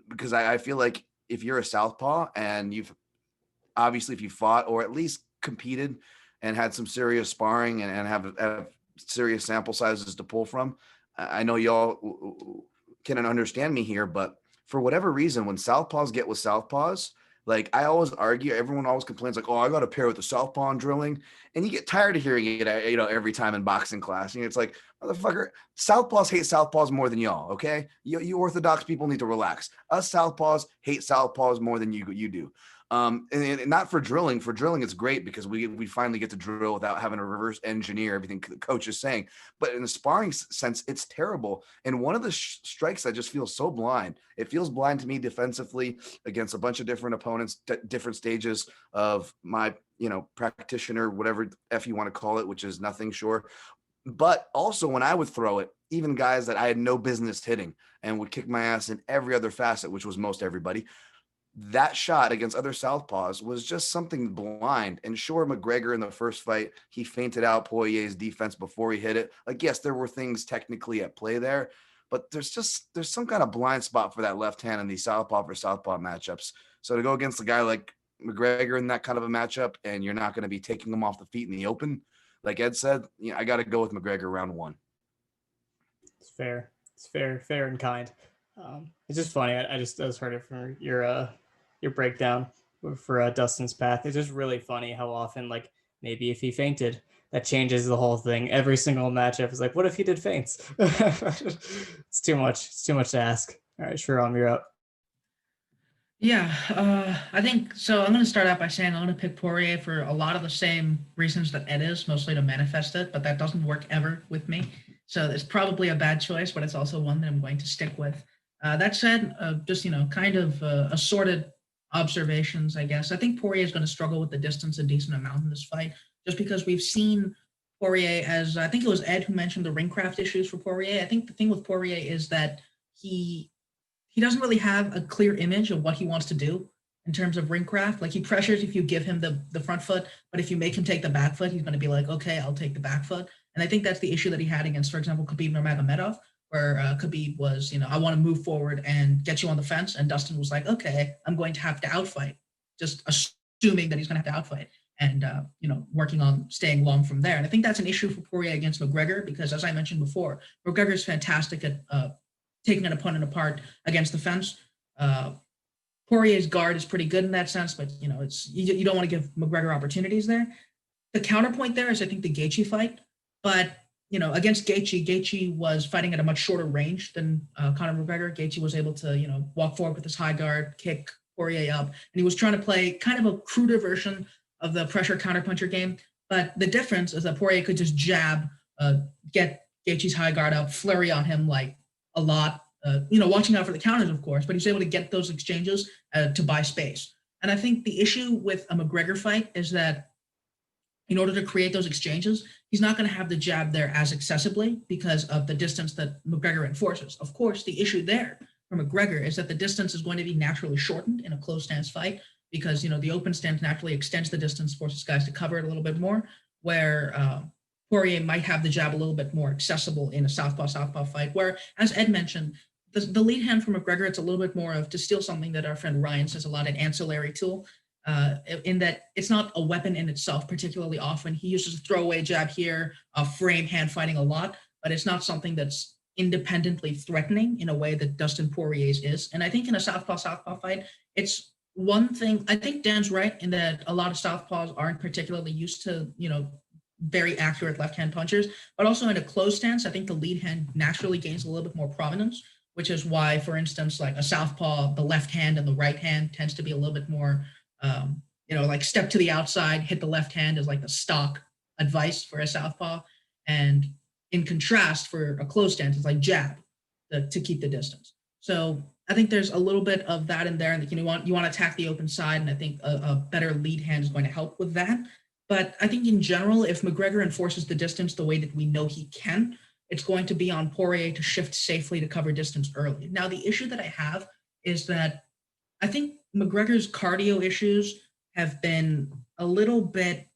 because I feel like if you're a southpaw and if you fought or at least competed and had some serious sparring and have serious sample sizes to pull from, I know y'all can understand me here, but for whatever reason, when southpaws get with southpaws, like I always argue, everyone always complains like, oh, I got to pair with the southpaw in drilling. And you get tired of hearing it, every time in boxing class. It's like, motherfucker, southpaws hate southpaws more than y'all. Okay. You orthodox people need to relax. Us southpaws hate southpaws more than you do. And not for drilling. For drilling, it's great because we finally get to drill without having to reverse engineer everything the coach is saying. But in the sparring sense, it's terrible. And one of the strikes that just feels so blind. It feels blind to me defensively against a bunch of different opponents, different stages of my, practitioner, whatever F you want to call it, which is nothing, sure. But also when I would throw it, even guys that I had no business hitting and would kick my ass in every other facet, which was most everybody, that shot against other southpaws was just something blind. And sure, McGregor in the first fight, he feinted out Poirier's defense before he hit it. Like, yes, there were things technically at play there, but there's some kind of blind spot for that left hand in these southpaw for southpaw matchups. So to go against a guy like McGregor in that kind of a matchup, and you're not going to be taking him off the feet in the open, like Ed said, I got to go with McGregor round one. It's fair. It's fair and kind. It's just funny. I just heard it from your breakdown for Dustin's path. It's just really funny how often, like, maybe if he fainted, that changes the whole thing. Every single matchup is like, what if he did feints? It's too much. It's too much to ask. All right, Sharon, you're up. Yeah, I think so. I'm going to start out by saying I'm going to pick Poirier for a lot of the same reasons that Ed is, mostly to manifest it, but that doesn't work ever with me. So it's probably a bad choice, but it's also one that I'm going to stick with. That said, just, kind of assorted observations, I guess. I think Poirier is going to struggle with the distance a decent amount in this fight, just because we've seen Poirier as, I think it was Ed who mentioned the ringcraft issues for Poirier. I think the thing with Poirier is that he doesn't really have a clear image of what he wants to do in terms of ringcraft. Like, he pressures if you give him the front foot, but if you make him take the back foot, he's going to be like, okay, I'll take the back foot. And I think that's the issue that he had against, for example, Khabib Nurmagomedov, where Khabib was, I want to move forward and get you on the fence. And Dustin was like, okay, I'm going to have to outfight, just assuming that he's going to have to outfight and, working on staying long from there. And I think that's an issue for Poirier against McGregor, because as I mentioned before, McGregor's fantastic at taking an opponent apart against the fence. Poirier's guard is pretty good in that sense, but it's you don't want to give McGregor opportunities there. The counterpoint there is I think the Gaethje fight, but against Gaethje was fighting at a much shorter range than Conor McGregor. Gaethje was able to walk forward with his high guard, kick Poirier up, and he was trying to play kind of a cruder version of the pressure counterpuncher game. But the difference is that Poirier could just jab, get Gaethje's high guard up, flurry on him like a lot. Watching out for the counters, of course, but he's able to get those exchanges to buy space. And I think the issue with a McGregor fight is that in order to create those exchanges, he's not going to have the jab there as accessibly because of the distance that McGregor enforces. Of course, the issue there for McGregor is that the distance is going to be naturally shortened in a closed stance fight because, the open stance naturally extends the distance, forces guys to cover it a little bit more, where Poirier might have the jab a little bit more accessible in a southpaw fight, where, as Ed mentioned, the lead hand for McGregor, it's a little bit more of, to steal something that our friend Ryan says a lot, an ancillary tool, in that it's not a weapon in itself particularly often. He uses a throwaway jab here, a frame hand fighting a lot, but it's not something that's independently threatening in a way that Dustin Poirier's is. And I think in a southpaw fight, it's one thing. I think Dan's right in that a lot of southpaws aren't particularly used to, very accurate left-hand punchers, but also in a closed stance, I think the lead hand naturally gains a little bit more prominence, which is why, for instance, like a southpaw, the left hand and the right hand tends to be a little bit more, like step to the outside, hit the left hand is like the stock advice for a southpaw. And in contrast, for a closed stance, it's like jab to keep the distance. So I think there's a little bit of that in there, and you want to attack the open side, and I think a better lead hand is going to help with that. But I think in general, if McGregor enforces the distance the way that we know he can, it's going to be on Poirier to shift safely to cover distance early. Now, the issue that I have is that I think McGregor's cardio issues have been a little bit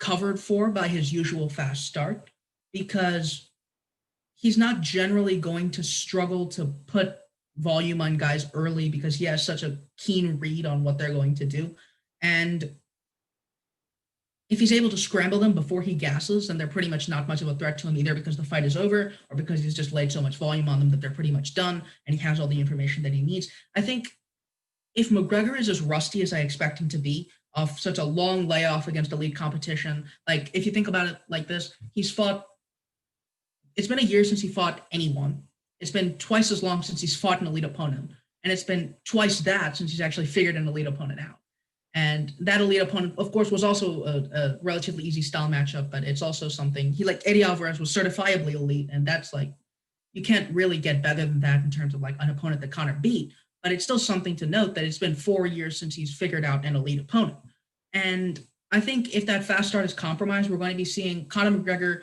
covered for by his usual fast start, because he's not generally going to struggle to put volume on guys early because he has such a keen read on what they're going to do. And if he's able to scramble them before he gasses, then they're pretty much not much of a threat to him, either because the fight is over or because he's just laid so much volume on them that they're pretty much done and he has all the information that he needs. I think if McGregor is as rusty as I expect him to be off such a long layoff against elite competition, like if you think about it like this, it's been a year since he fought anyone. It's been twice as long since he's fought an elite opponent. And it's been twice that since he's actually figured an elite opponent out. And that elite opponent, of course, was also a relatively easy style matchup, but it's also something Eddie Alvarez was certifiably elite. And that's like, you can't really get better than that in terms of like an opponent that Conor beat, but it's still something to note that it's been 4 years since he's figured out an elite opponent. And I think if that fast start is compromised, we're going to be seeing Conor McGregor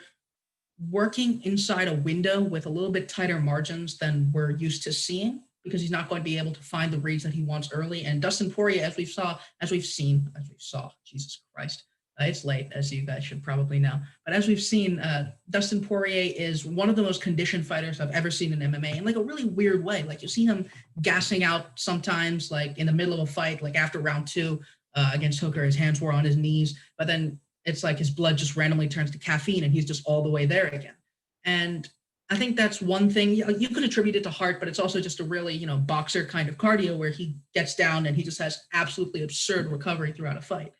working inside a window with a little bit tighter margins than we're used to seeing, because he's not going to be able to find the reads that he wants early. And Dustin Poirier, as we've seen, Jesus Christ, it's late, as you guys should probably know. But as we've seen, Dustin Poirier is one of the most conditioned fighters I've ever seen in MMA in like a really weird way. Like you see him gassing out sometimes, like in the middle of a fight, like after round 2 against Hooker, his hands were on his knees, but then it's like his blood just randomly turns to caffeine and he's just all the way there again. And I think that's one thing you could attribute it to heart, but it's also just a really, boxer kind of cardio where he gets down and he just has absolutely absurd recovery throughout a fight.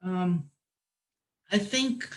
I think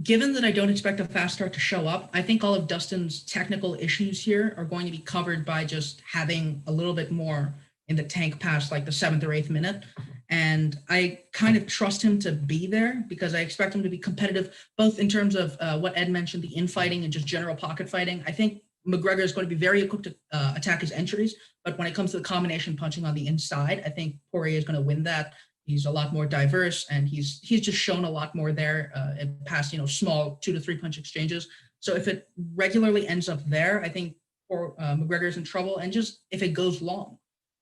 given that I don't expect a fast start to show up, I think all of Dustin's technical issues here are going to be covered by just having a little bit more in the tank past like the 7th or 8th minute. And I kind of trust him to be there because I expect him to be competitive, both in terms of what Ed mentioned, the infighting and just general pocket fighting. I think McGregor is going to be very equipped to attack his entries, but when it comes to the combination punching on the inside, I think Poirier is going to win that. He's a lot more diverse, and he's just shown a lot more there in past, small 2 to 3 punch exchanges. So if it regularly ends up there, I think McGregor is in trouble. And just if it goes long,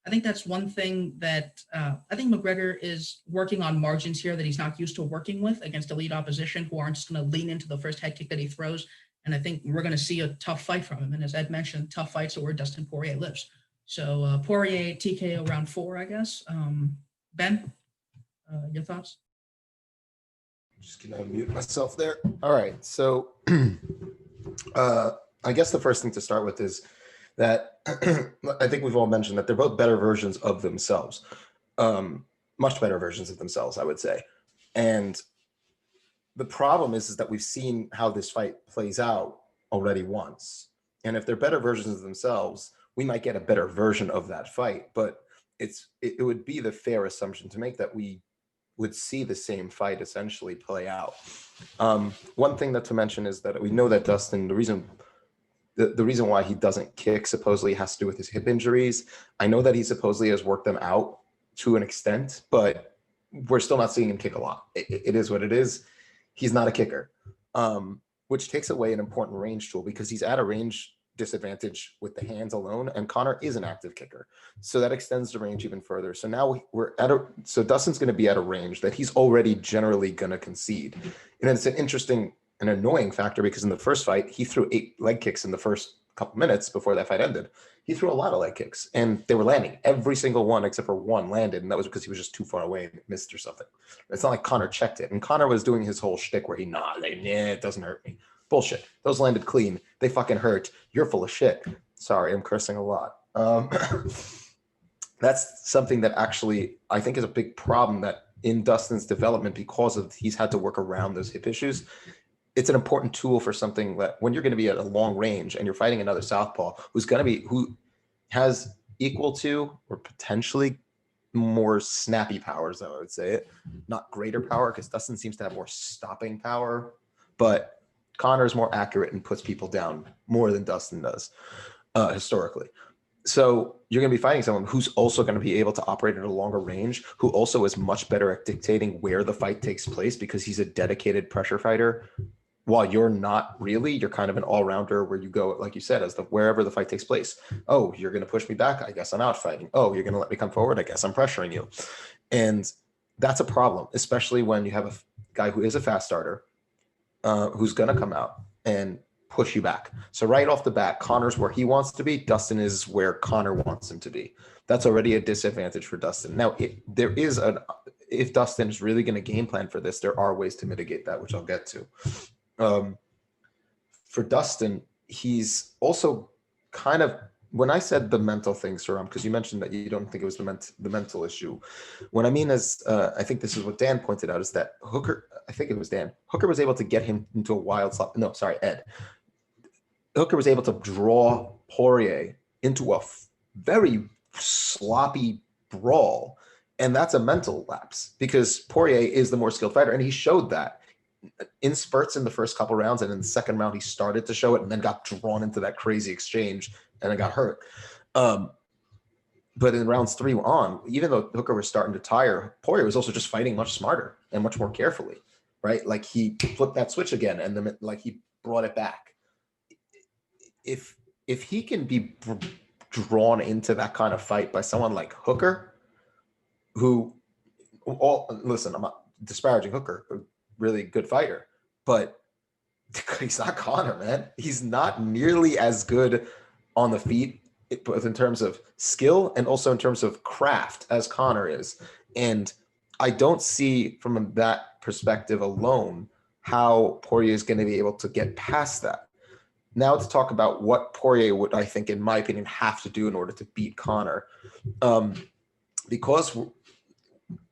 I think that's one thing that I think McGregor is working on margins here that he's not used to working with against elite opposition who aren't just going to lean into the first head kick that he throws. And I think we're going to see a tough fight from him. And as Ed mentioned, tough fights are where Dustin Poirier lives. So Poirier TKO round 4, I guess. Ben, your thoughts? I'm just going to mute myself there. All right. So I guess the first thing to start with is that I think we've all mentioned that they're both better versions of themselves, much better versions of themselves, I would say. And the problem is that we've seen how this fight plays out already once. And if they're better versions of themselves, we might get a better version of that fight. But it would be the fair assumption to make that we would see the same fight essentially play out. One thing that to mention is that we know that Dustin, the reason why he doesn't kick supposedly has to do with his hip injuries. I know that he supposedly has worked them out to an extent, but we're still not seeing him kick a lot. It is what it is. He's not a kicker, which takes away an important range tool because he's at a range disadvantage with the hands alone, and Conor is an active kicker. So that extends the range even further. So now so Dustin's going to be at a range that he's already generally going to concede. And it's an interesting and annoying factor because in the first fight, he threw 8 leg kicks in the first couple minutes before that fight ended. He threw a lot of leg kicks and they were landing. Every single one except for one landed, and that was because he was just too far away and missed or something. It's not like Conor checked it. And Conor was doing his whole shtick where it doesn't hurt me. Bullshit. Those landed clean. They fucking hurt. You're full of shit. Sorry, I'm cursing a lot. That's something that actually I think is a big problem that in Dustin's development, because of he's had to work around those hip issues. It's an important tool for something that when you're going to be at a long range and you're fighting another southpaw who has equal to or potentially more snappy powers, I would say it, not greater power, because Dustin seems to have more stopping power, but Conor is more accurate and puts people down more than Dustin does historically. So you're going to be fighting someone who's also going to be able to operate at a longer range, who also is much better at dictating where the fight takes place because he's a dedicated pressure fighter. While you're not really, you're kind of an all-rounder where you go, like you said, wherever the fight takes place. Oh, you're going to push me back. I guess I'm out fighting. Oh, you're going to let me come forward. I guess I'm pressuring you. And that's a problem, especially when you have a guy who is a fast starter, who's going to come out and push you back. So right off the bat, Conor's where he wants to be. Dustin is where Conor wants him to be. That's already a disadvantage for Dustin. Now, if Dustin is really going to game plan for this, there are ways to mitigate that, which I'll get to. For Dustin, he's also kind of, when I said the mental thing, Saram, because you mentioned that you don't think it was the mental issue. What I mean is, I think this is what Dan pointed out, is that Hooker, I think it was Dan, Hooker was able to get him into a wild slap. No, sorry, Ed. Hooker was able to draw Poirier into a very sloppy brawl. And that's a mental lapse because Poirier is the more skilled fighter. And he showed that in spurts in the first couple rounds. And in the second round, he started to show it and then got drawn into that crazy exchange and it got hurt. But in rounds 3 on, even though Hooker was starting to tire, Poirier was also just fighting much smarter and much more carefully, right? Like he flipped that switch again and then like he brought it back. If he can be drawn into that kind of fight by someone like Hooker, listen, I'm not disparaging Hooker, a really good fighter, but he's not Conor, man. He's not nearly as good on the feet, both in terms of skill and also in terms of craft as Conor is. And I don't see from that perspective alone how Poirier is going to be able to get past that. Now to talk about what Poirier would, I think, in my opinion, have to do in order to beat Conor. Because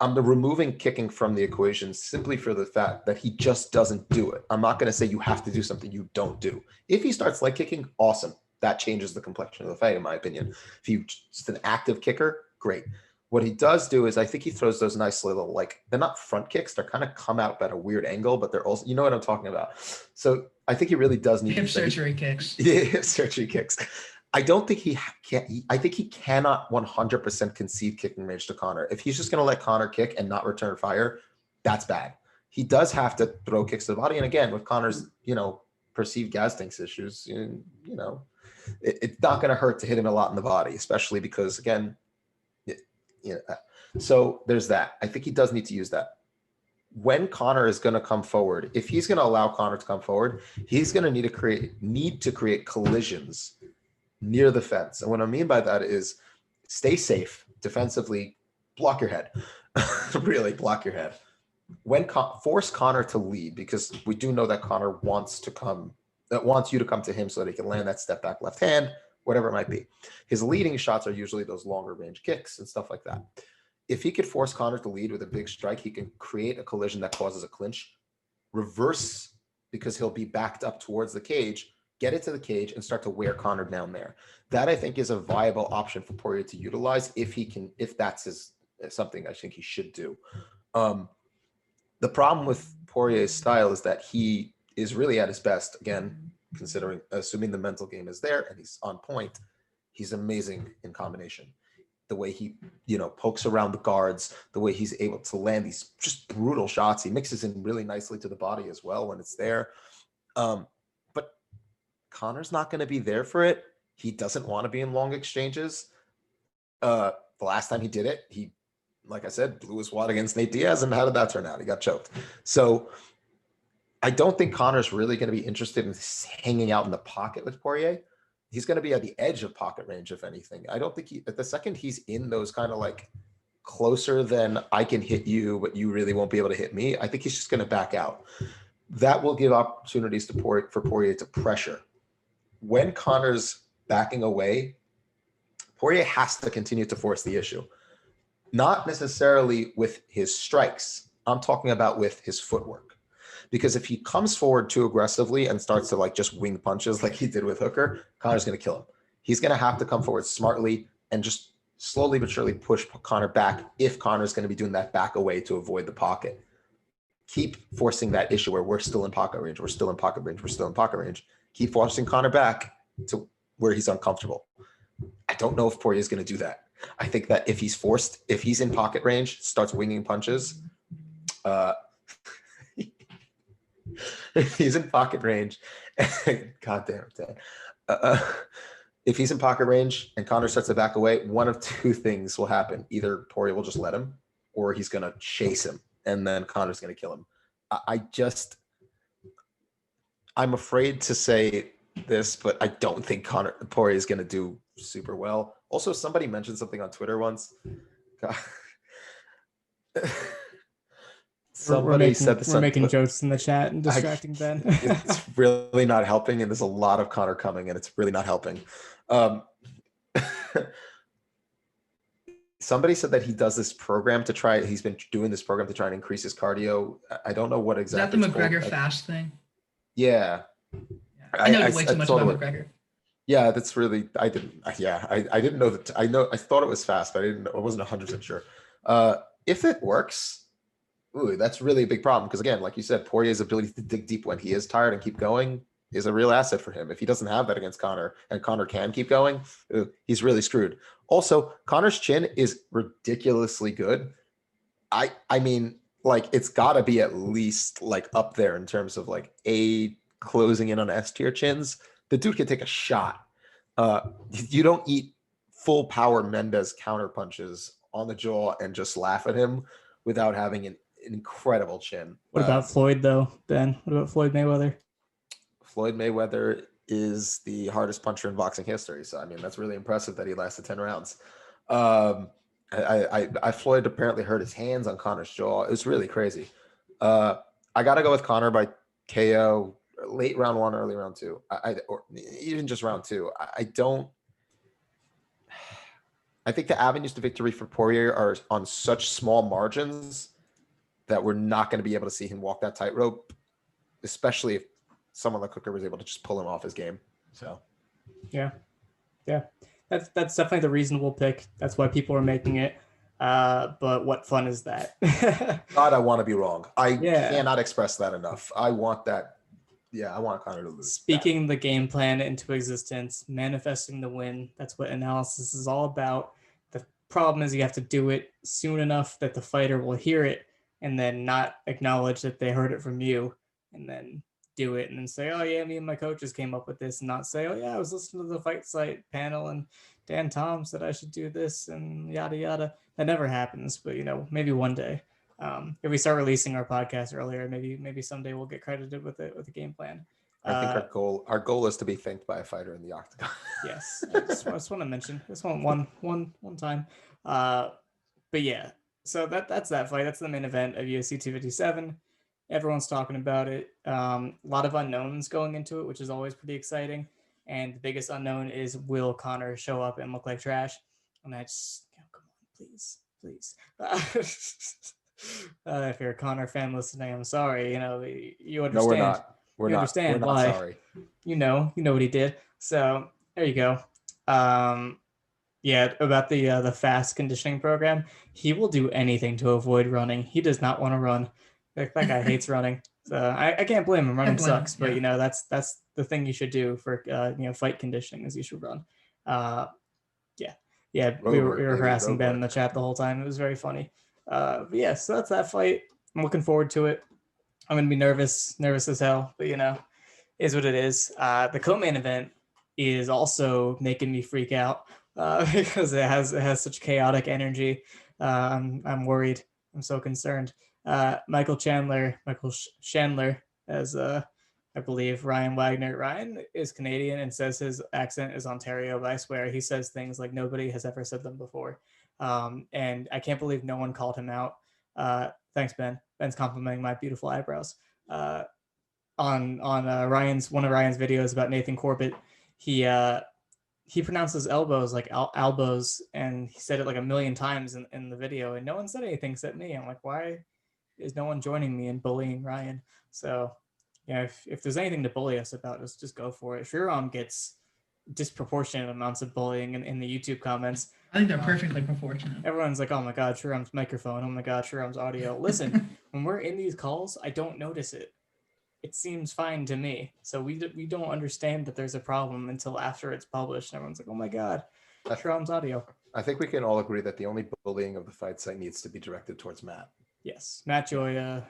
I'm removing kicking from the equation simply for the fact that he just doesn't do it. I'm not going to say you have to do something you don't do. If he starts leg kicking, awesome. That changes the complexion of the fight, in my opinion. If he's just an active kicker, great. What he does do is I think he throws those nice little, like, they're not front kicks. They're kind of come out at a weird angle, but they're also, you know what I'm talking about. So I think he really does need hip surgery kicks. Yeah, hip surgery kicks. I don't think he can. I think he cannot 100% concede kicking range to Conor. If he's just going to let Conor kick and not return fire, that's bad. He does have to throw kicks to the body. And again, with Conor's, perceived gas tanks issues, it's not going to hurt to hit him a lot in the body, especially because, again, so there's that. I think he does need to use that. When Conor is going to come forward, if he's going to allow Conor to come forward, he's going to need to create collisions near the fence. And what I mean by that is stay safe defensively, block your head, really block your head. Force Conor to lead, because we do know that Conor wants you to come to him so that he can land that step back left hand, whatever it might be. His leading shots are usually those longer range kicks and stuff like that. If he could force Conor to lead with a big strike, he can create a collision that causes a clinch, reverse because he'll be backed up towards the cage, get it to the cage and start to wear Conor down there. That I think is a viable option for Poirier to utilize if that's something I think he should do. The problem with Poirier's style is that he is really at his best, again, assuming the mental game is there and he's on point, he's amazing in combination. The way he, pokes around the guards, the way he's able to land these just brutal shots. He mixes in really nicely to the body as well when it's there. But Conor's not going to be there for it. He doesn't want to be in long exchanges. The last time he did it, he, like I said, blew his wad against Nate Diaz. And how did that turn out? He got choked. So I don't think Conor's really going to be interested in hanging out in the pocket with Poirier. He's going to be at the edge of pocket range, if anything. I don't think at the second he's in those kind of like closer than I can hit you, but you really won't be able to hit me, I think he's just going to back out. That will give opportunities for Poirier to pressure. When Conor's backing away, Poirier has to continue to force the issue. Not necessarily with his strikes. I'm talking about with his footwork. Because if he comes forward too aggressively and starts to like just wing punches like he did with Hooker, Conor's going to kill him. He's going to have to come forward smartly and just slowly but surely push Conor back if Conor's going to be doing that back away to avoid the pocket. Keep forcing that issue where we're still in pocket range, we're still in pocket range, we're still in pocket range. Keep forcing Conor back to where he's uncomfortable. I don't know if Poirier is going to do that. I think that if he's in pocket range, starts winging punches, if he's in pocket range, God damn it, Dan. If he's in pocket range and Conor starts to back away, one of two things will happen. Either Poirier will just let him, or he's going to chase him, and then Conor's going to kill him. I'm afraid to say this, but I don't think Poirier is going to do super well. Also, somebody mentioned something on Twitter once. God. We're making jokes in the chat and distracting Ben. It's really not helping, and there's a lot of Conor coming, and it's really not helping. Somebody said that he does this program he's been doing this program to try and increase his cardio. I don't know what exactly. Is that the McGregor fast thing? Yeah. I know way too much about McGregor. Yeah, that's really, I didn't know that. I thought it was fast, but I wasn't 100% sure. If it works, that's really a big problem because, again, like you said, Poirier's ability to dig deep when he is tired and keep going is a real asset for him. If he doesn't have that against Conor and Conor can keep going, he's really screwed. Also, Conor's chin is ridiculously good. I mean, like, it's got to be at least like up there in terms of like closing in on S tier chins. The dude can take a shot. You don't eat full power Mendes counter punches on the jaw and just laugh at him without having an incredible chin. What about Floyd, though, Ben? What about Floyd Mayweather? Floyd Mayweather is the hardest puncher in boxing history. So, I mean, that's really impressive that he lasted 10 rounds. Floyd apparently hurt his hands on Conor's jaw. It was really crazy. I got to go with Conor by KO, late round 1, early round 2. Or even just round 2. I think the avenues to victory for Poirier are on such small margins that we're not going to be able to see him walk that tightrope, especially if someone like Hooker was able to just pull him off his game. So, yeah, that's definitely the reasonable pick. That's why people are making it. But what fun is that? God, I want to be wrong. I cannot express that enough. I want that. Yeah, I want Conor to lose. Speaking the game plan into existence, manifesting the win. That's what analysis is all about. The problem is you have to do it soon enough that the fighter will hear it and then not acknowledge that they heard it from you, and then do it and then say, oh yeah, me and my coaches came up with this, and not say, oh yeah, I was listening to the Fight Site panel and Dan Tom said I should do this and yada yada. That never happens, but maybe one day. If we start releasing our podcast earlier, maybe someday we'll get credited with it with a game plan. I think our goal is to be thanked by a fighter in the octagon. Yes, I just want to mention this one time. But yeah, so that's that fight. That's the main event of UFC 257. Everyone's talking about it. A lot of unknowns going into it, which is always pretty exciting. and the biggest unknown is, will Conor show up and look like trash? And I just, come on, please. If you're a Conor fan listening, I'm sorry. You understand. No, we're not. You understand We're not why. sorry. You know what he did. So there you go. Yeah, about the fast conditioning program, he will do anything to avoid running. He does not want to run. That guy hates running. So I can't blame him. Running sucks, but that's the thing you should do for fight conditioning is you should run. We were harassing Ben in the chat the whole time. It was very funny. But yeah, so that's that fight. I'm looking forward to it. I'm gonna be nervous as hell, but is what it is. The co-main event is also making me freak out because it has such chaotic energy. I'm worried. I'm so concerned. Michael Chandler, as I believe Ryan Wagner. Ryan is Canadian and says his accent is Ontario, but I swear he says things like nobody has ever said them before. And I can't believe no one called him out. Thanks, Ben. Ben's complimenting my beautiful eyebrows. On Ryan's one of Ryan's videos about Nathan Corbett, he pronounces elbows like albos, and he said it like a million times in the video, and no one said anything except me. I'm like, why is no one joining me in bullying Ryan? So if there's anything to bully us about, just go for it. Shiram gets disproportionate amounts of bullying in the YouTube comments. I think they're perfectly proportionate. Everyone's like, oh my God, Shiram's microphone. Oh my God, Shiram's audio. Listen, when we're in these calls, I don't notice it. It seems fine to me. So we don't understand that there's a problem until after it's published. And everyone's like, oh my God, Shiram's audio. I think we can all agree that the only bullying of the fight site needs to be directed towards Matt. Yes, Matt Joya.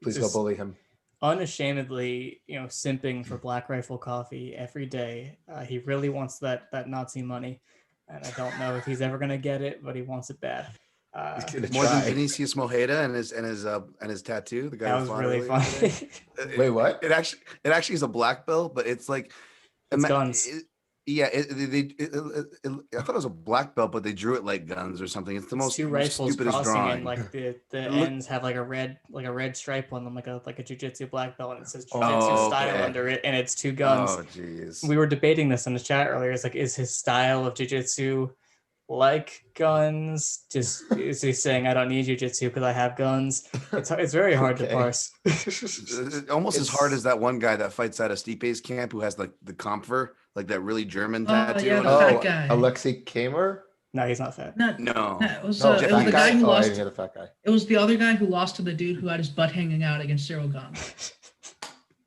Please go bully him. Unashamedly, simping for Black Rifle Coffee every day. He really wants that Nazi money, and I don't know if he's ever gonna get it, but he wants it bad. More than Vinicius Mojeda and his tattoo. The guy that was really funny. Wait, what? It actually is a black belt, but it's like it's guns. I thought it was a black belt, but they drew it like guns or something. It's the most two rifles stupidest crossing, drawing. and like the ends have like a red stripe on them, like a jiu-jitsu black belt, and it says jiu-jitsu style under it, and it's two guns. Oh, jeez. We were debating this in the chat earlier. It's like, is his style of jiu-jitsu like guns? Just is he saying I don't need jiu-jitsu because I have guns? It's very hard to parse. Almost as hard as that one guy that fights out of Stipe's camp who has like the Kampfer, like that really German tattoo. Yeah, the fat guy. Alexei Kamer? No, he's not fat. No. It was the guy who lost. I didn't the fat guy. It was the other guy who lost to the dude who had his butt hanging out against Cyril Gahn.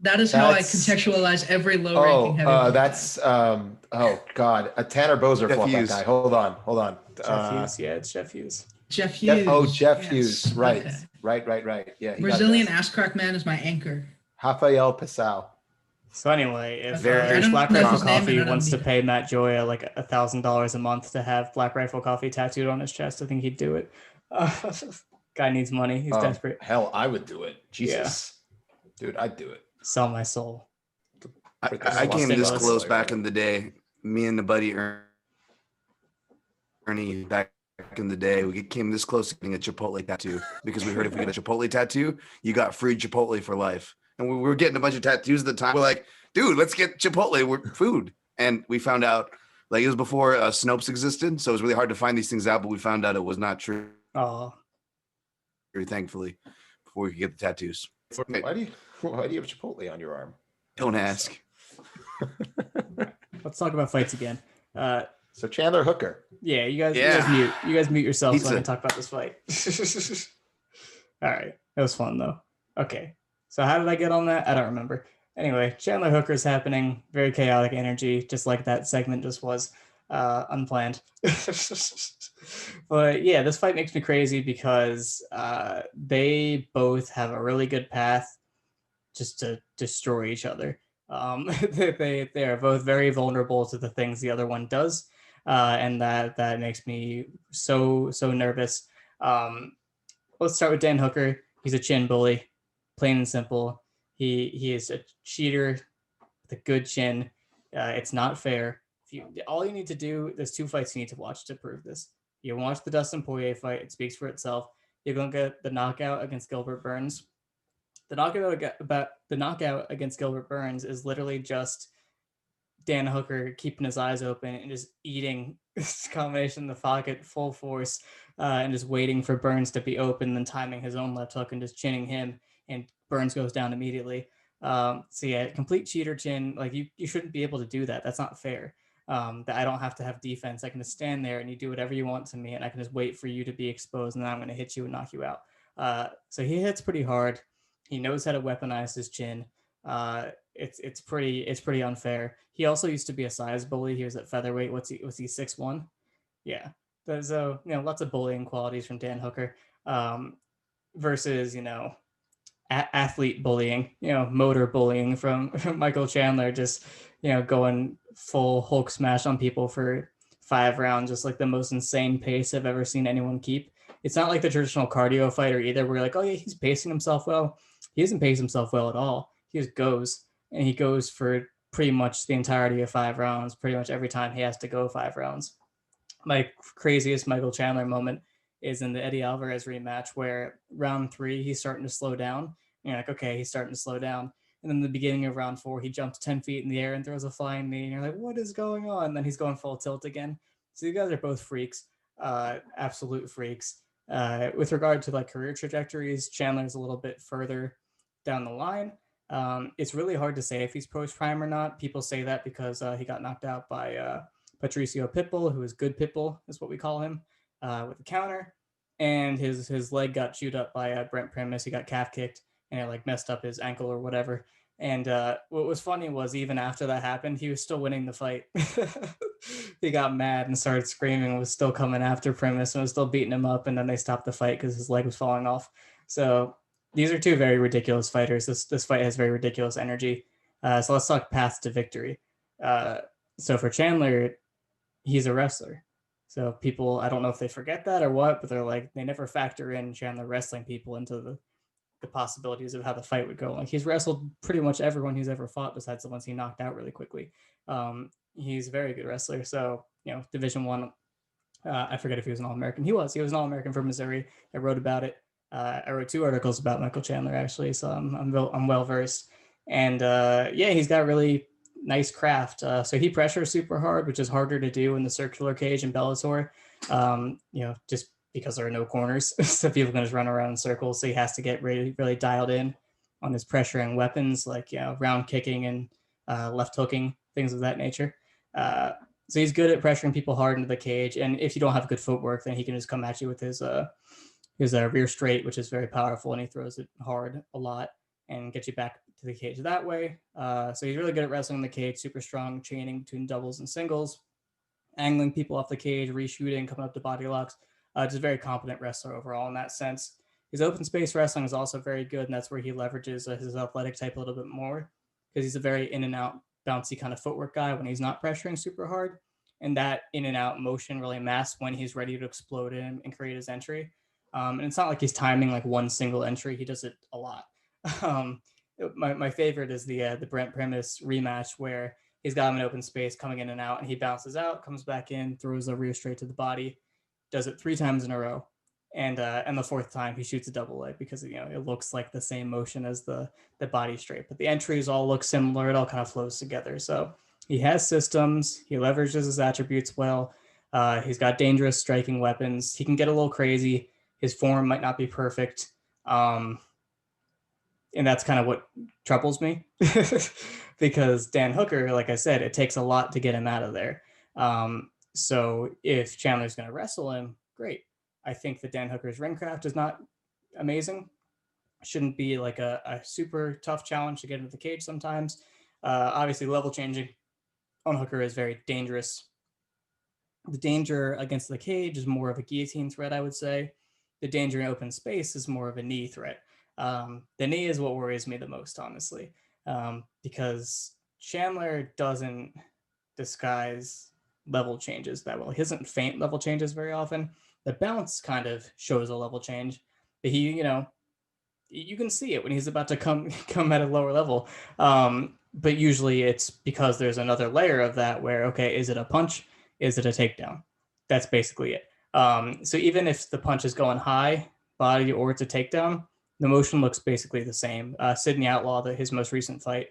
That is how I contextualize every low-ranking heavyweight. That's oh God, Tanner Bozer fought that guy. Hold on. Jeff Hughes, it's Jeff Hughes. Jeff Hughes. Jeff Hughes. Right. Okay. Right. Yeah. Brazilian ass crack man is my anchor. Rafael Passau. So anyway, if Black Rifle Coffee wants to pay Matt Joya like $1,000 a month to have Black Rifle Coffee tattooed on his chest, I think he'd do it. Guy needs money. He's desperate. Hell, I would do it. Jesus. Yeah. Dude, I'd do it. Sell my soul. I came this close back in the day. Me and the buddy Ernie back in the day, we came this close to getting a Chipotle tattoo because we heard if we get a Chipotle tattoo, you got free Chipotle for life. And we were getting a bunch of tattoos at the time. We're like, dude, let's get Chipotle food. And we found out, like, it was before Snopes existed, so it was really hard to find these things out, but we found out it was not true. Oh. Very thankfully, before we could get the tattoos. Why do you have Chipotle on your arm? Don't ask. Let's talk about fights again. So Chandler Hooker. Yeah, you guys mute yourselves so I can talk about this fight. All right. It was fun though. Okay. So how did I get on that? I don't remember. Anyway, Chandler Hooker is happening. Very chaotic energy, just like that segment just was. Unplanned. But yeah, this fight makes me crazy because they both have a really good path just to destroy each other. They are both very vulnerable to the things the other one does, and that makes me so nervous. Let's start with Dan Hooker. He's a chin bully, plain and simple. He is a cheater with a good chin. It's not fair. All you need to do, there's two fights you need to watch to prove this. You watch the Dustin Poirier fight; it speaks for itself. You're gonna get the knockout against Gilbert Burns. The knockout against Gilbert Burns is literally just Dan Hooker keeping his eyes open and just eating this combination in the pocket full force, and just waiting for Burns to be open, then timing his own left hook and just chinning him, and Burns goes down immediately. So yeah, complete cheater chin. Like you shouldn't be able to do that. That's not fair. That I don't have to have defense. I can just stand there and you do whatever you want to me, and I can just wait for you to be exposed, and then I'm going to hit you and knock you out. So he hits pretty hard. He knows how to weaponize his chin. It's pretty unfair. He also used to be a size bully. He was at featherweight. Was he 6'1"? Yeah. So lots of bullying qualities from Dan Hooker, versus athlete bullying, motor bullying from Michael Chandler, just going full Hulk smash on people for 5 rounds, just like the most insane pace I've ever seen anyone keep. It's not like the traditional cardio fighter either, where you're like, oh yeah, he's pacing himself well. He doesn't pace himself well at all. He just goes, and he goes for pretty much the entirety of 5 rounds, pretty much every time he has to go 5 rounds. My craziest Michael Chandler moment is in the Eddie Alvarez rematch, where round 3, he's starting to slow down. And you're like, okay, he's starting to slow down. And then the beginning of round 4, he jumps 10 feet in the air and throws a flying knee. And you're like, what is going on? And then he's going full tilt again. So you guys are both freaks, absolute freaks. With regard to like career trajectories, Chandler's a little bit further down the line. It's really hard to say if he's post-prime or not. People say that because he got knocked out by Patricio Pitbull, who is good Pitbull, is what we call him, with a counter. And his leg got chewed up by Brent Primus. He got calf kicked, and it like messed up his ankle or whatever. And what was funny was even after that happened, he was still winning the fight. He got mad and started screaming, was still coming after Primus and was still beating him up. And then they stopped the fight because his leg was falling off. So these are two very ridiculous fighters. This fight has very ridiculous energy. So let's talk path to victory. So for Chandler, he's a wrestler. So people, I don't know if they forget that or what, but they're like, they never factor in Chandler wrestling people into the possibilities of how the fight would go. Like he's wrestled pretty much everyone he's ever fought besides the ones he knocked out really quickly. He's a very good wrestler. So, Division One, I forget if he was an All-American. He was an All-American from Missouri. I wrote about it. I wrote 2 articles about Michael Chandler actually. So I'm well versed. And he's got really nice craft. So he pressures super hard, which is harder to do in the circular cage in Bellator. Just because there are no corners, so people can just run around in circles. So he has to get really, really dialed in on his pressuring weapons, like round kicking and left hooking, things of that nature. So he's good at pressuring people hard into the cage. And if you don't have good footwork, then he can just come at you with his rear straight, which is very powerful, and he throws it hard a lot and get you back to the cage that way. So he's really good at wrestling in the cage, super strong, chaining between doubles and singles, angling people off the cage, reshooting, coming up to body locks. Just a very competent wrestler overall in that sense. His open space wrestling is also very good, and that's where he leverages his athletic type a little bit more, because he's a very in and out, bouncy kind of footwork guy when he's not pressuring super hard. And that in and out motion really masks when he's ready to explode in and create his entry. And it's not like he's timing like one single entry. He does it a lot. My favorite is the Brent Primus rematch, where he's got him in open space coming in and out, and he bounces out, comes back in, throws a rear straight to the body, does it 3 times in a row. And the 4th time he shoots a double leg because it looks like the same motion as the body straight, but the entries all look similar. It all kind of flows together. So he has systems. He leverages his attributes well. He's got dangerous striking weapons. He can get a little crazy. His form might not be perfect. And that's kind of what troubles me because Dan Hooker, like I said, it takes a lot to get him out of there. So if Chandler's going to wrestle him, great. I think that Dan Hooker's ring craft is not amazing. Shouldn't be like a super tough challenge to get into the cage sometimes. Obviously, level changing on Hooker is very dangerous. The danger against the cage is more of a guillotine threat, I would say. The danger in open space is more of a knee threat. The knee is what worries me the most, honestly, because Chandler doesn't disguise level changes that well. He doesn't feint level changes very often. The bounce kind of shows a level change, but he, you can see it when he's about to come at a lower level. But usually it's because there's another layer of that where, okay, is it a punch? Is it a takedown? That's basically it. So even if the punch is going high body or it's a takedown, the motion looks basically the same. Sydney Outlaw, his most recent fight,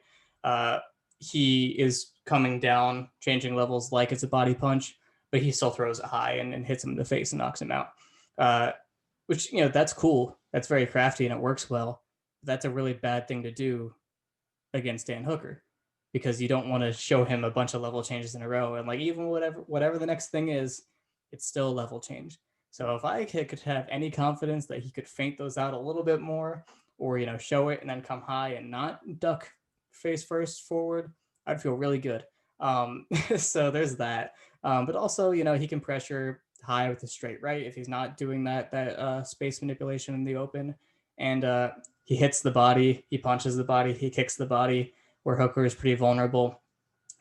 he is coming down, changing levels like it's a body punch, but he still throws it high and hits him in the face and knocks him out. Which, that's cool. That's very crafty and it works well. That's a really bad thing to do against Dan Hooker, because you don't want to show him a bunch of level changes in a row. And like, even whatever the next thing is, it's still a level change. So if I could have any confidence that he could feint those out a little bit more, or, show it and then come high and not duck face first forward, I'd feel really good. So there's that. But also, he can pressure high with the straight right if he's not doing that space manipulation in the open. And he hits the body, he punches the body, he kicks the body, where Hooker is pretty vulnerable.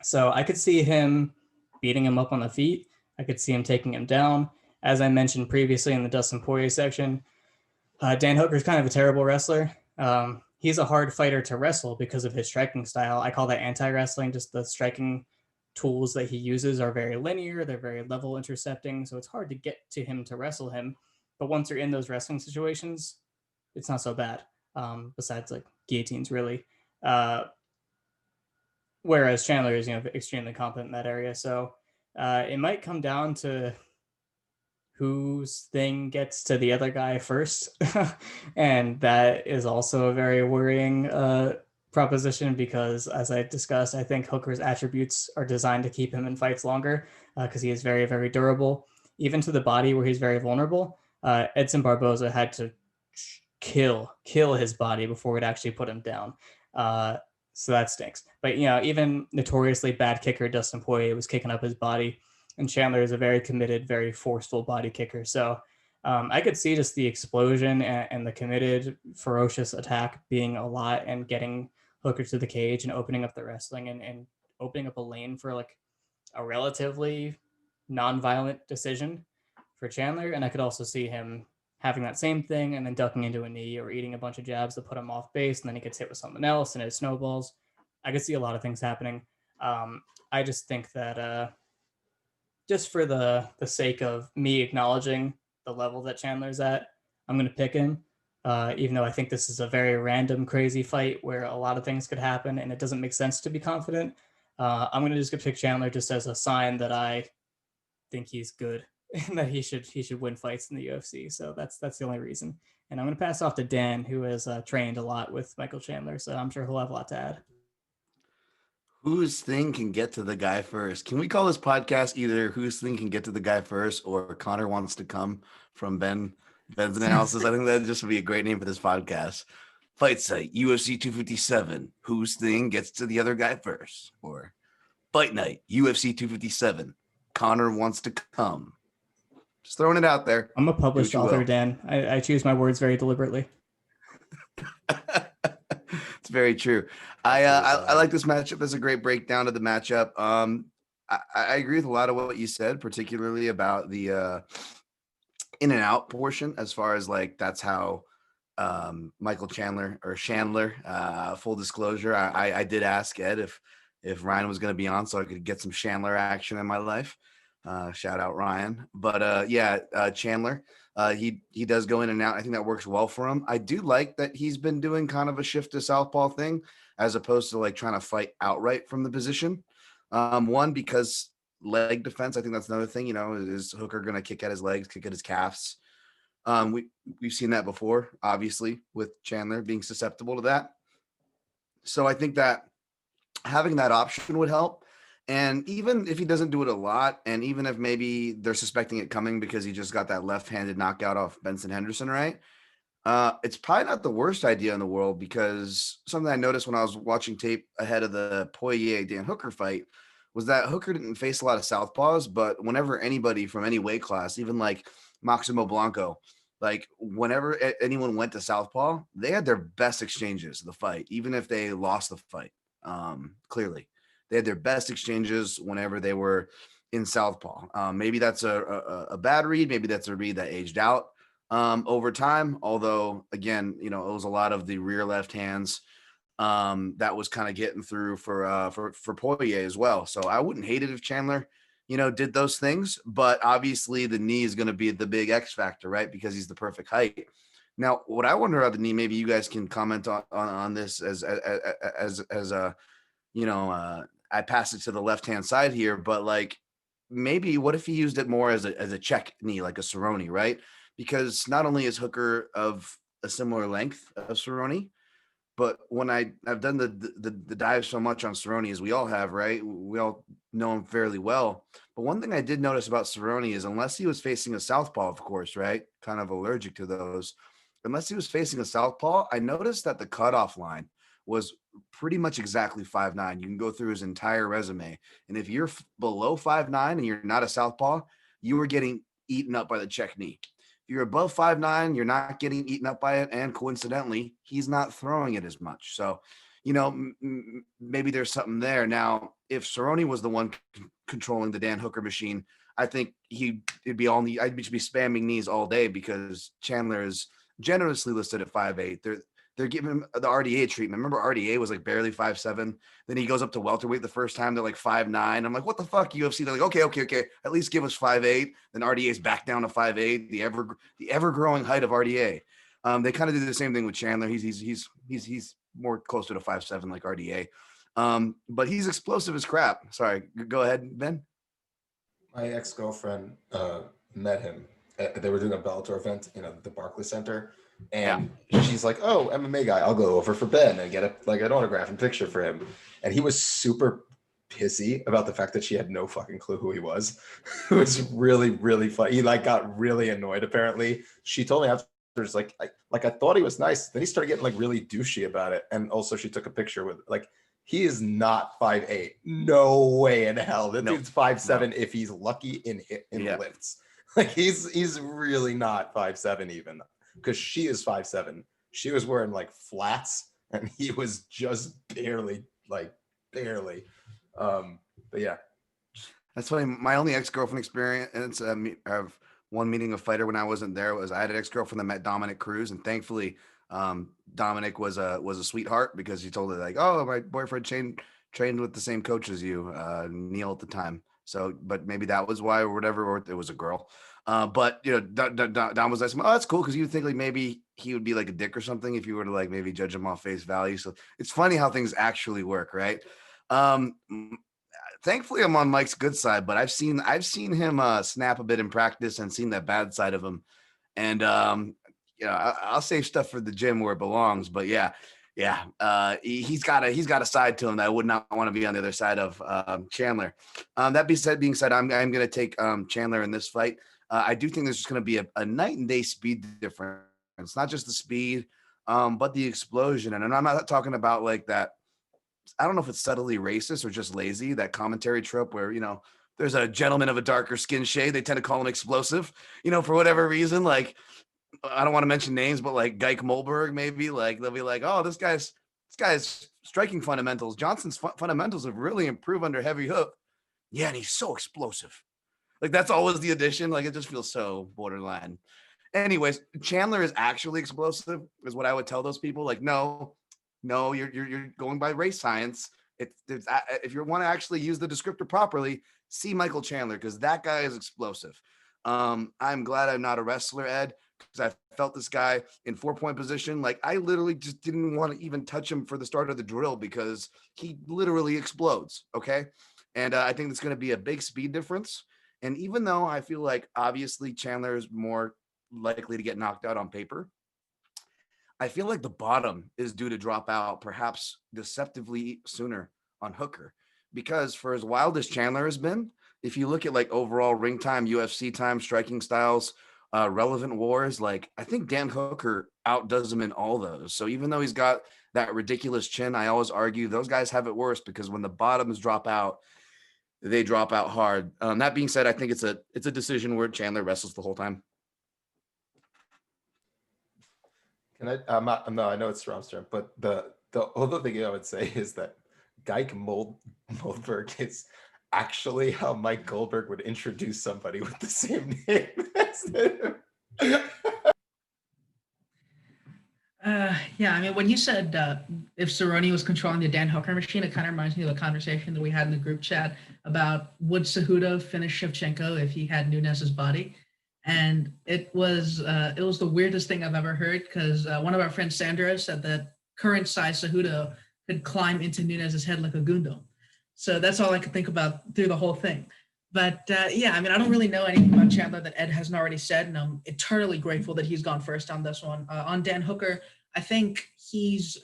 So I could see him beating him up on the feet. I could see him taking him down. As I mentioned previously in the Dustin Poirier section, Dan Hooker is kind of a terrible wrestler. He's a hard fighter to wrestle because of his striking style. I call that anti-wrestling. Just the striking tools that he uses are very linear. They're very level intercepting. So it's hard to get to him to wrestle him. But once you're in those wrestling situations, it's not so bad. Besides like guillotines, really. Whereas Chandler is, extremely competent in that area. So it might come down to whose thing gets to the other guy first. And that is also a very worrying proposition, because as I discussed, I think Hooker's attributes are designed to keep him in fights longer, because he is very, very durable, even to the body where he's very vulnerable. Edson Barboza had to kill his body before we'd actually put him down. So that stinks. But, even notoriously bad kicker Dustin Poirier was kicking up his body, and Chandler is a very committed, very forceful body kicker. So I could see just the explosion and the committed, ferocious attack being a lot, and getting Hooker to the cage and opening up the wrestling and opening up a lane for like a relatively non-violent decision for Chandler. And I could also see him having that same thing and then ducking into a knee or eating a bunch of jabs to put him off base, and then he gets hit with something else and it snowballs. I could see a lot of things happening. I just think that just for the sake of me acknowledging the level that Chandler's at, I'm going to pick him, even though I think this is a very random, crazy fight where a lot of things could happen and it doesn't make sense to be confident. I'm going to just pick Chandler just as a sign that I think he's good and that he should win fights in the UFC. So that's the only reason. And I'm going to pass off to Dan, who has trained a lot with Michael Chandler, so I'm sure he'll have a lot to add. Whose thing can get to the guy first? Can we call this podcast either Whose Thing Can Get to the Guy First or Connor Wants to Come from Ben's analysis? I think that just would be a great name for this podcast. Fight Site, UFC 257, Whose Thing Gets to the Other Guy First? Or Fight Night, UFC 257, Connor Wants to Come. Just throwing it out there. I'm a published author, Dan. I choose my words very deliberately. It's very true. I like this matchup. There's a great breakdown of the matchup. I agree with a lot of what you said, particularly about the in and out portion, as far as like that's how Michael Chandler, full disclosure, I did ask Ed if Ryan was going to be on so I could get some Chandler action in my life. Shout out Ryan. But Chandler, he does go in and out. I think that works well for him. I do like that he's been doing kind of a shift to southpaw thing as opposed to like trying to fight outright from the position. One, because leg defense, I think that's another thing, is Hooker going to kick at his legs, kick at his calves? We've seen that before, obviously, with Chandler being susceptible to that. So I think that having that option would help. And even if he doesn't do it a lot, and even if maybe they're suspecting it coming because he just got that left-handed knockout off Benson Henderson, right? It's probably not the worst idea in the world, because something I noticed when I was watching tape ahead of the Poirier-Dan Hooker fight was that Hooker didn't face a lot of southpaws, but whenever anybody from any weight class, even like Maximo Blanco, like whenever anyone went to southpaw, they had their best exchanges of the fight, even if they lost the fight, clearly. They had their best exchanges whenever they were in southpaw. Maybe that's a bad read. Maybe that's a read that aged out over time. Although, again, it was a lot of the rear left hands that was kind of getting through for Poirier as well. So I wouldn't hate it if Chandler, did those things. But obviously, the knee is going to be the big X factor, right? Because he's the perfect height. Now, what I wonder about the knee, maybe you guys can comment on this as a I pass it to the left-hand side here, but like maybe what if he used it more as a check knee, like a Cerrone, right? Because not only is Hooker of a similar length of Cerrone, but when I've done the dive so much on Cerrone as we all have, right? We all know him fairly well. But one thing I did notice about Cerrone is unless he was facing a southpaw, of course, right? Kind of allergic to those. Unless he was facing a southpaw, I noticed that the cutoff line was pretty much exactly 5'9". You can go through his entire resume. And if you're below 5'9" and you're not a southpaw, you were getting eaten up by the check knee. If you're above 5'9", you're not getting eaten up by it. And coincidentally, he's not throwing it as much. So, you know, maybe there's something there. Now, if Cerrone was the one controlling the Dan Hooker machine, I think it'd be all knee. I'd be spamming knees all day because Chandler is generously listed at 5'8". They're giving him the RDA treatment. Remember, RDA was like barely 5'7". Then he goes up to welterweight the first time. They're like 5'9". I'm like, what the fuck, UFC? They're like, okay. At least give us 5'8". Then RDA's back down to 5'8". The ever growing height of RDA. They kind of do the same thing with Chandler. He's more closer to 5'7" like RDA. But he's explosive as crap. Sorry, go ahead, Ben. My ex-girlfriend met him. They were doing a Bellator event in the Barclays Center. And she's like, oh, MMA guy, I'll go over for Ben and get an autograph and picture for him. And he was super pissy about the fact that she had no fucking clue who he was. It was really, really funny. He got really annoyed, apparently. She told me afterwards, I thought he was nice. Then he started getting really douchey about it. And also she took a picture with he is not 5'8". No way in hell. That dude's 5'7" if he's lucky in lifts. He's really not 5'7" even. Because she is 5'7". She was wearing flats and he was just barely. But yeah. That's funny. My only ex-girlfriend experience of one meeting a fighter when I wasn't there was I had an ex-girlfriend that met Dominic Cruz, and thankfully Dominic was a sweetheart because he told her oh, my boyfriend trained with the same coach as you, Neil at the time. So, but maybe that was why or whatever, or it was a girl. But Dom was like, oh, that's cool, because you would think maybe he would be like a dick or something if you were to maybe judge him off face value. So it's funny how things actually work, right? Thankfully, I'm on Mike's good side, but I've seen him snap a bit in practice and seen that bad side of him. And I'll save stuff for the gym where it belongs. But he's got a side to him that I would not want to be on the other side of Chandler. That being said, I'm going to take Chandler in this fight. I do think there's just going to be a night and day speed difference. Not just the speed, but the explosion. And I'm not talking about that. I don't know if it's subtly racist or just lazy, that commentary trope where, there's a gentleman of a darker skin shade. They tend to call him explosive, for whatever reason. I don't want to mention names, but Geik Molberg, maybe they'll be oh, this guy's striking fundamentals. Johnson's fundamentals have really improved under heavy hook. Yeah. And he's so explosive. That's always the addition. It just feels so borderline. Anyways, Chandler is actually explosive is what I would tell those people. No, you're going by race science. If you want to actually use the descriptor properly, see Michael Chandler, because that guy is explosive. I'm glad I'm not a wrestler, Ed, because I felt this guy in 4-point position. I literally just didn't want to even touch him for the start of the drill because he literally explodes. Okay. And I think it's going to be a big speed difference. And even though I feel obviously Chandler is more likely to get knocked out on paper, I feel the bottom is due to drop out perhaps deceptively sooner on Hooker, because for as wild as Chandler has been, if you look at overall ring time, UFC time, striking styles, relevant wars, I think Dan Hooker outdoes him in all those. So even though he's got that ridiculous chin, I always argue those guys have it worse, because when the bottoms drop out, they drop out hard. That being said, I think it's a decision where Chandler wrestles the whole time. Can I? No, I know it's Stromstrom, but the other thing I would say is that Geik Moldberg is actually how Mike Goldberg would introduce somebody with the same name as him. Yeah, I mean, when you said if Cerrone was controlling the Dan Hooker machine, it kind of reminds me of a conversation that we had in the group chat about would Cejudo finish Shivchenko if he had Nunes's body. And it was the weirdest thing I've ever heard, because one of our friends, Sandra, said that current size Cejudo could climb into Nunes's head like a Gundam. So that's all I could think about through the whole thing. But yeah, I mean, I don't really know anything about Chandler that Ed hasn't already said, and I'm eternally grateful that he's gone first on this one. On Dan Hooker, I think he's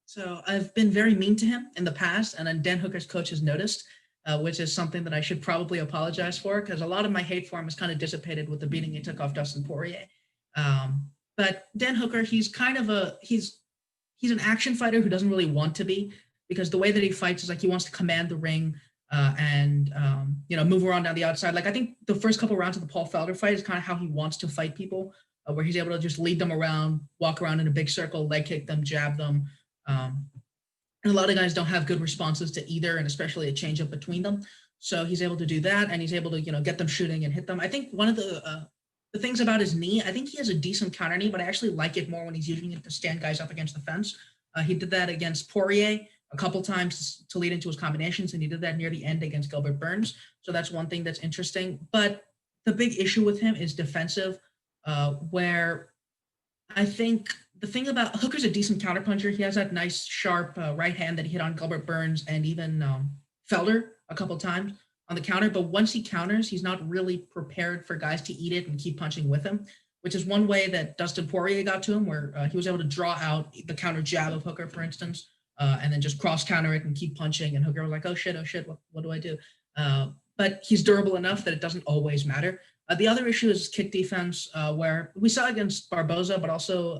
so I've been very mean to him in the past, and then Dan Hooker's coach has noticed, which is something that I should probably apologize for, because a lot of my hate for him has kind of dissipated with the beating he took off Dustin Poirier. But Dan Hooker, he's kind of he's an action fighter who doesn't really want to be, because the way that he fights is like he wants to command the ring and move around down the outside. Like I think the first couple rounds of the Paul Felder fight is kind of how he wants to fight people, where he's able to just lead them around, walk around in a big circle, leg kick them, jab them. And a lot of guys don't have good responses to either, and especially a change up between them. So he's able to do that, and he's able to get them shooting and hit them. I think one of the things about his knee, I think he has a decent counter knee, but I actually like it more when he's using it to stand guys up against the fence. He did that against Poirier a couple times to lead into his combinations, and he did that near the end against Gilbert Burns. So that's one thing that's interesting. But the big issue with him is defensive, where I think the thing about Hooker's a decent counterpuncher. He has that nice, sharp right hand that he hit on Gilbert Burns and even Felder a couple times on the counter. But once he counters, he's not really prepared for guys to eat it and keep punching with him, which is one way that Dustin Poirier got to him, where he was able to draw out the counter jab of Hooker, for instance, and then just cross counter it and keep punching. And Hooker was like, oh shit, what do I do? But he's durable enough that it doesn't always matter. The other issue is kick defense, where we saw against Barboza, but also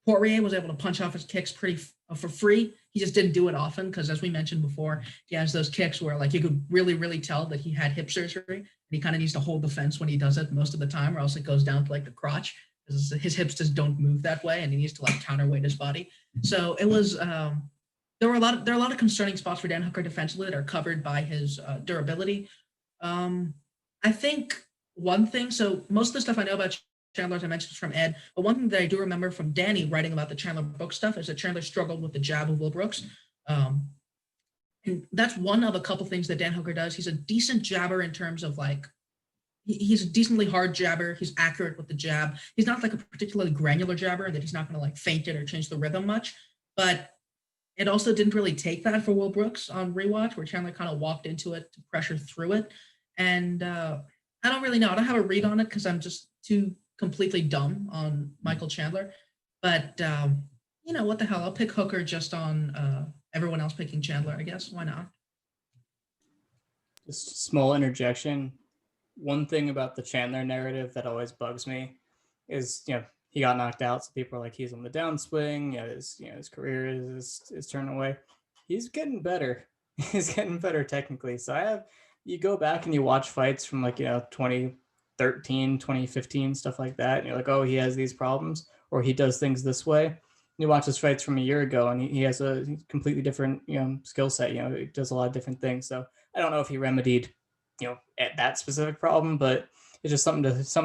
Poirier was able to punch off his kicks for free. He just didn't do it often because, as we mentioned before, he has those kicks where like you could really, really tell that he had hip surgery, and he kind of needs to hold the fence when he does it most of the time, or else it goes down to like the crotch. His hips just don't move that way, and he needs to like counterweight his body. So it was there are a lot of concerning spots for Dan Hooker defensively that are covered by his durability. I think one thing, so most of the stuff I know about Chandler, as I mentioned, is from Ed, but one thing that I do remember from Danny writing about the Chandler book stuff is that Chandler struggled with the jab of Will Brooks. And that's one of a couple things that Dan Hooker does. He's a decent jabber in terms of like, he's a decently hard jabber. He's accurate with the jab. He's not like a particularly granular jabber that he's not going to like feint it or change the rhythm much, but it also didn't really take that for Will Brooks on rewatch, where Chandler kind of walked into it to pressure through it. And I don't really know. I don't have a read on it because I'm just too completely dumb on Michael Chandler. But, what the hell? I'll pick Hooker just on everyone else picking Chandler, I guess. Why not? Just a small interjection. One thing about the Chandler narrative that always bugs me is, he got knocked out, so people are like, he's on the downswing. His career is turning away. He's getting better. He's getting better technically. So you go back and you watch fights from 2013, 2015, stuff like that, and you're like, oh, he has these problems, or he does things this way. And you watch his fights from a year ago, and he has a completely different skill set. He does a lot of different things. So I don't know if he remedied at that specific problem, but it's just something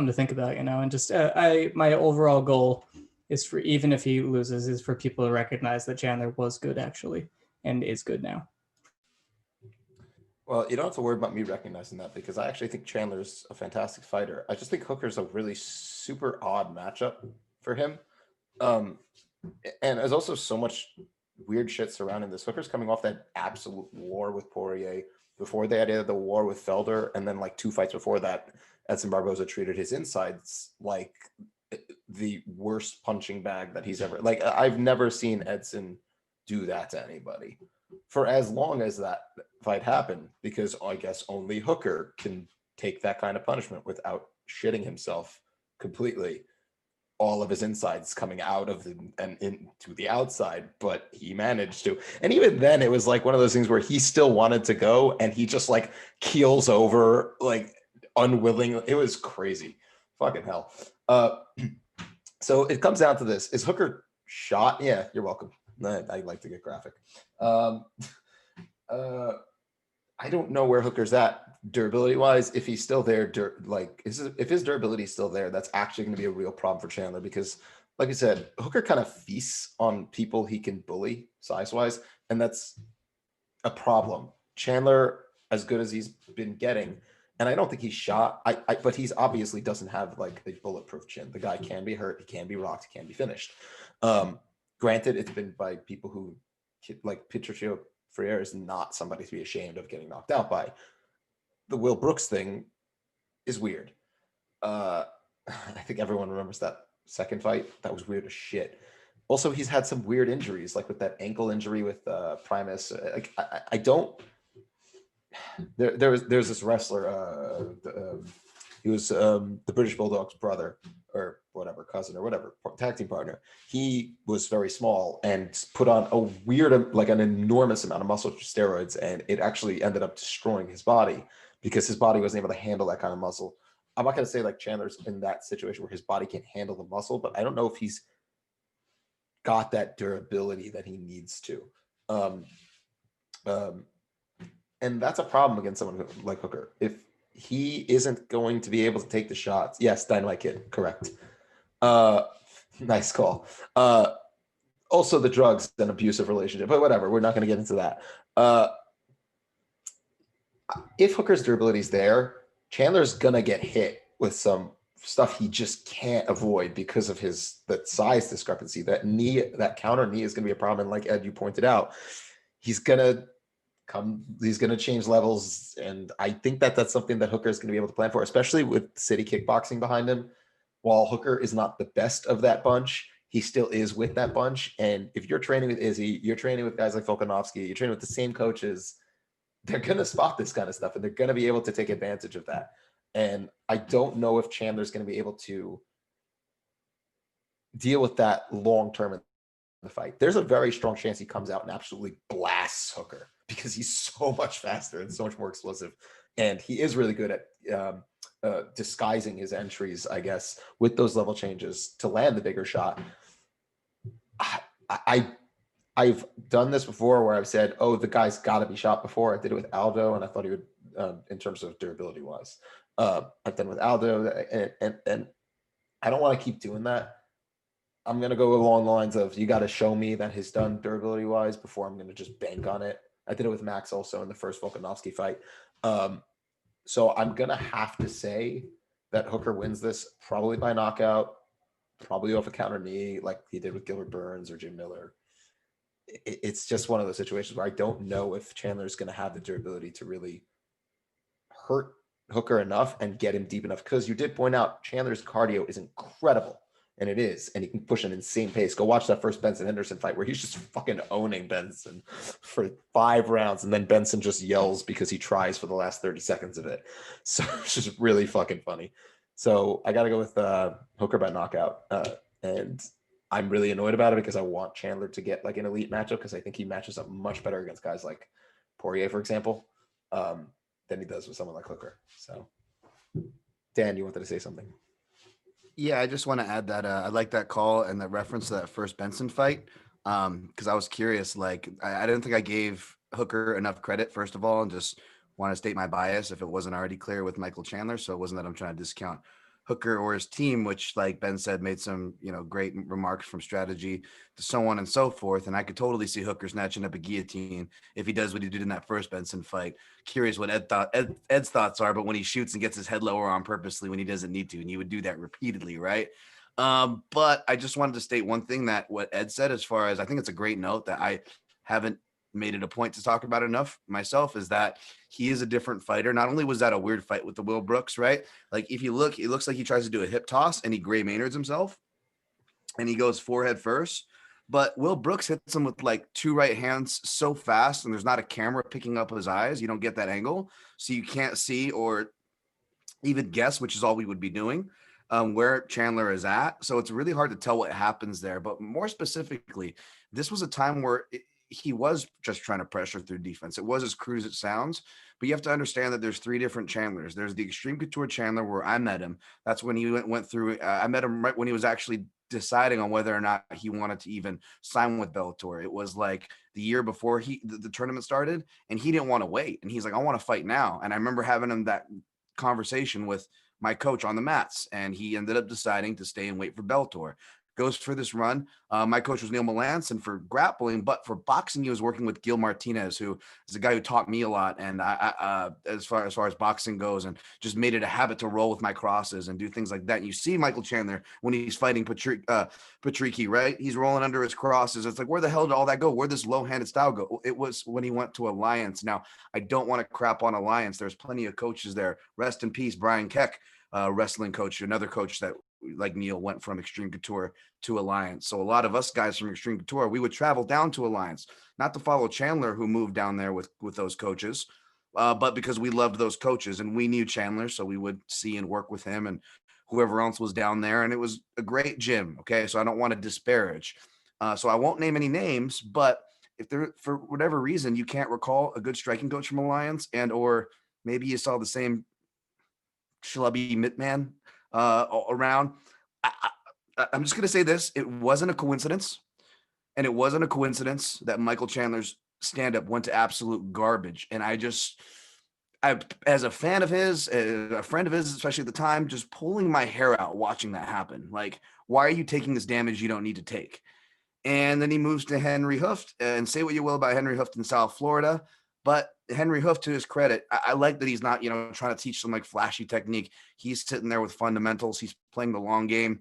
to think about, and just my overall goal is for, even if he loses, is for people to recognize that Chandler was good actually and is good now. Well, you don't have to worry about me recognizing that, because I actually think Chandler's a fantastic fighter. I just think Hooker's a really super odd matchup for him. And there's also so much weird shit surrounding this. Hooker's coming off that absolute war with Poirier. Before they had the war with Felder, and then like 2 fights before that, Edson Barboza treated his insides like the worst punching bag that he's ever, like, I've never seen Edson do that to anybody for as long as that fight happened, because I guess only Hooker can take that kind of punishment without shitting himself completely. All of his insides coming out of and into the outside, but he managed to. And even then, it was like one of those things where he still wanted to go, and he just like keels over, like unwilling. It was crazy, fucking hell. So it comes down to this: is Hooker shot? Yeah, you're welcome. I like to get graphic. I don't know where Hooker's at durability wise. If he's still there, if his durability is still there, that's actually going to be a real problem for Chandler, because like I said, Hooker kind of feasts on people he can bully size wise, and that's a problem. Chandler, as good as he's been getting, and I don't think he's shot, but he's obviously doesn't have like a bulletproof chin. The guy can be hurt, he can be rocked, he can be finished. Granted, it's been by people who like Patricio Freire is not somebody to be ashamed of getting knocked out by. The Will Brooks thing is weird. I think everyone remembers that second fight. That was weird as shit. Also, he's had some weird injuries, like with that ankle injury with Primus. Like I don't. There's this wrestler. He was the British Bulldog's brother or whatever, cousin or whatever, tag team partner. He was very small and put on a weird, like an enormous amount of muscle through steroids, and it actually ended up destroying his body because his body wasn't able to handle that kind of muscle. I'm not going to say like Chandler's in that situation where his body can't handle the muscle, but I don't know if he's got that durability that he needs to. And that's a problem against someone like Hooker. If he isn't going to be able to take the shots, yes, Dynamite Kid, correct. Nice call. Also the drugs and abusive relationship, but whatever, we're not going to get into that. If Hooker's durability is there, Chandler's going to get hit with some stuff he just can't avoid because of that size discrepancy. That knee, that counter knee is going to be a problem. And like Ed, you pointed out, he's going to change levels. And I think that's something that Hooker is going to be able to plan for, especially with City Kickboxing behind him. While Hooker is not the best of that bunch, he still is with that bunch. And if you're training with Izzy, you're training with guys like Volkanovski, you're training with the same coaches, they're going to spot this kind of stuff and they're going to be able to take advantage of that. And I don't know if Chandler's going to be able to deal with that long-term in the fight. There's a very strong chance he comes out and absolutely blasts Hooker because he's so much faster and so much more explosive. And he is really good at disguising his entries, I guess, with those level changes to land the bigger shot. I've done this before where I've said, oh, the guy's got to be shot before. I did it with Aldo, and I thought he would, in terms of durability wise. I've done with Aldo, and I don't want to keep doing that. I'm going to go along the lines of, you got to show me that he's done durability wise before I'm going to just bank on it. I did it with Max also in the first Volkanovski fight. So I'm going to have to say that Hooker wins this probably by knockout, probably off a counter knee like he did with Gilbert Burns or Jim Miller. It's just one of those situations where I don't know if Chandler's going to have the durability to really hurt Hooker enough and get him deep enough. Because you did point out Chandler's cardio is incredible, and it is, and he can push an insane pace. Go watch that first Benson Henderson fight where he's just fucking owning Benson for 5 rounds, and then Benson just yells because he tries for the last 30 seconds of it. So it's just really fucking funny. So I got to go with Hooker by knockout, and I'm really annoyed about it because I want Chandler to get like an elite matchup because I think he matches up much better against guys like Poirier, for example, than he does with someone like Hooker. So, Dan, you wanted to say something? Yeah, I just want to add that I like that call and the reference to that first Benson fight because I was curious. Like, I didn't think I gave Hooker enough credit, first of all, and just want to state my bias if it wasn't already clear with Michael Chandler. So it wasn't that I'm trying to discount Hooker or his team, which, like Ben said, made some, great remarks from strategy to so on and so forth. And I could totally see Hooker snatching up a guillotine if he does what he did in that first Benson fight. Curious what Ed's thoughts are, but when he shoots and gets his head lower on purposely when he doesn't need to, and he would do that repeatedly, right? But I just wanted to state one thing that what Ed said, as far as I think it's a great note that I haven't made it a point to talk about enough myself, is that he is a different fighter. Not only was that a weird fight with the Will Brooks, right? Like if you look, it looks like he tries to do a hip toss and he Gray Maynards himself and he goes forehead first. But Will Brooks hits him with like 2 right hands so fast, and there's not a camera picking up his eyes. You don't get that angle. So you can't see or even guess, which is all we would be doing, where Chandler is at. So it's really hard to tell what happens there. But more specifically, this was a time where he was just trying to pressure through defense. It was as crude as it sounds, but you have to understand that there's 3 different Chandlers. There's the Extreme Couture Chandler where I met him. That's when he went through. I met him right when he was actually deciding on whether or not he wanted to even sign with Bellator. It was like the year before the tournament started, and he didn't want to wait. And he's like, I want to fight now. And I remember having him that conversation with my coach on the mats, and he ended up deciding to stay and wait for Bellator. goes for this run. My coach was Neil Melanson for grappling, but for boxing, he was working with Gil Martinez, who is a guy who taught me a lot. And I as far as boxing goes, and just made it a habit to roll with my crosses and do things like that. And you see Michael Chandler when he's fighting Patricky, right? He's rolling under his crosses. It's like, where the hell did all that go? Where'd this low-handed style go? It was when he went to Alliance. Now, I don't want to crap on Alliance. There's plenty of coaches there. Rest in peace, Brian Keck, wrestling coach, another coach that, like Neil, went from Extreme Couture to Alliance. So a lot of us guys from Extreme Couture, we would travel down to Alliance, not to follow Chandler, who moved down there with those coaches, but because we loved those coaches and we knew Chandler, so we would see and work with him and whoever else was down there. And it was a great gym. Okay, so I don't want to disparage. So I won't name any names, but if there, for whatever reason, you can't recall a good striking coach from Alliance, and or maybe you saw the same schlubby mitman around, I'm just going to say this. It wasn't a coincidence. And it wasn't a coincidence that Michael Chandler's stand-up went to absolute garbage. And I, as a fan of his, a friend of his, especially at the time, just pulling my hair out watching that happen. Like, why are you taking this damage you don't need to take? And then he moves to Henry Hooft, and say what you will about Henry Hooft in South Florida, but Henry Hooft, to his credit, I like that he's not, trying to teach some like flashy technique. He's sitting there with fundamentals. He's playing the long game,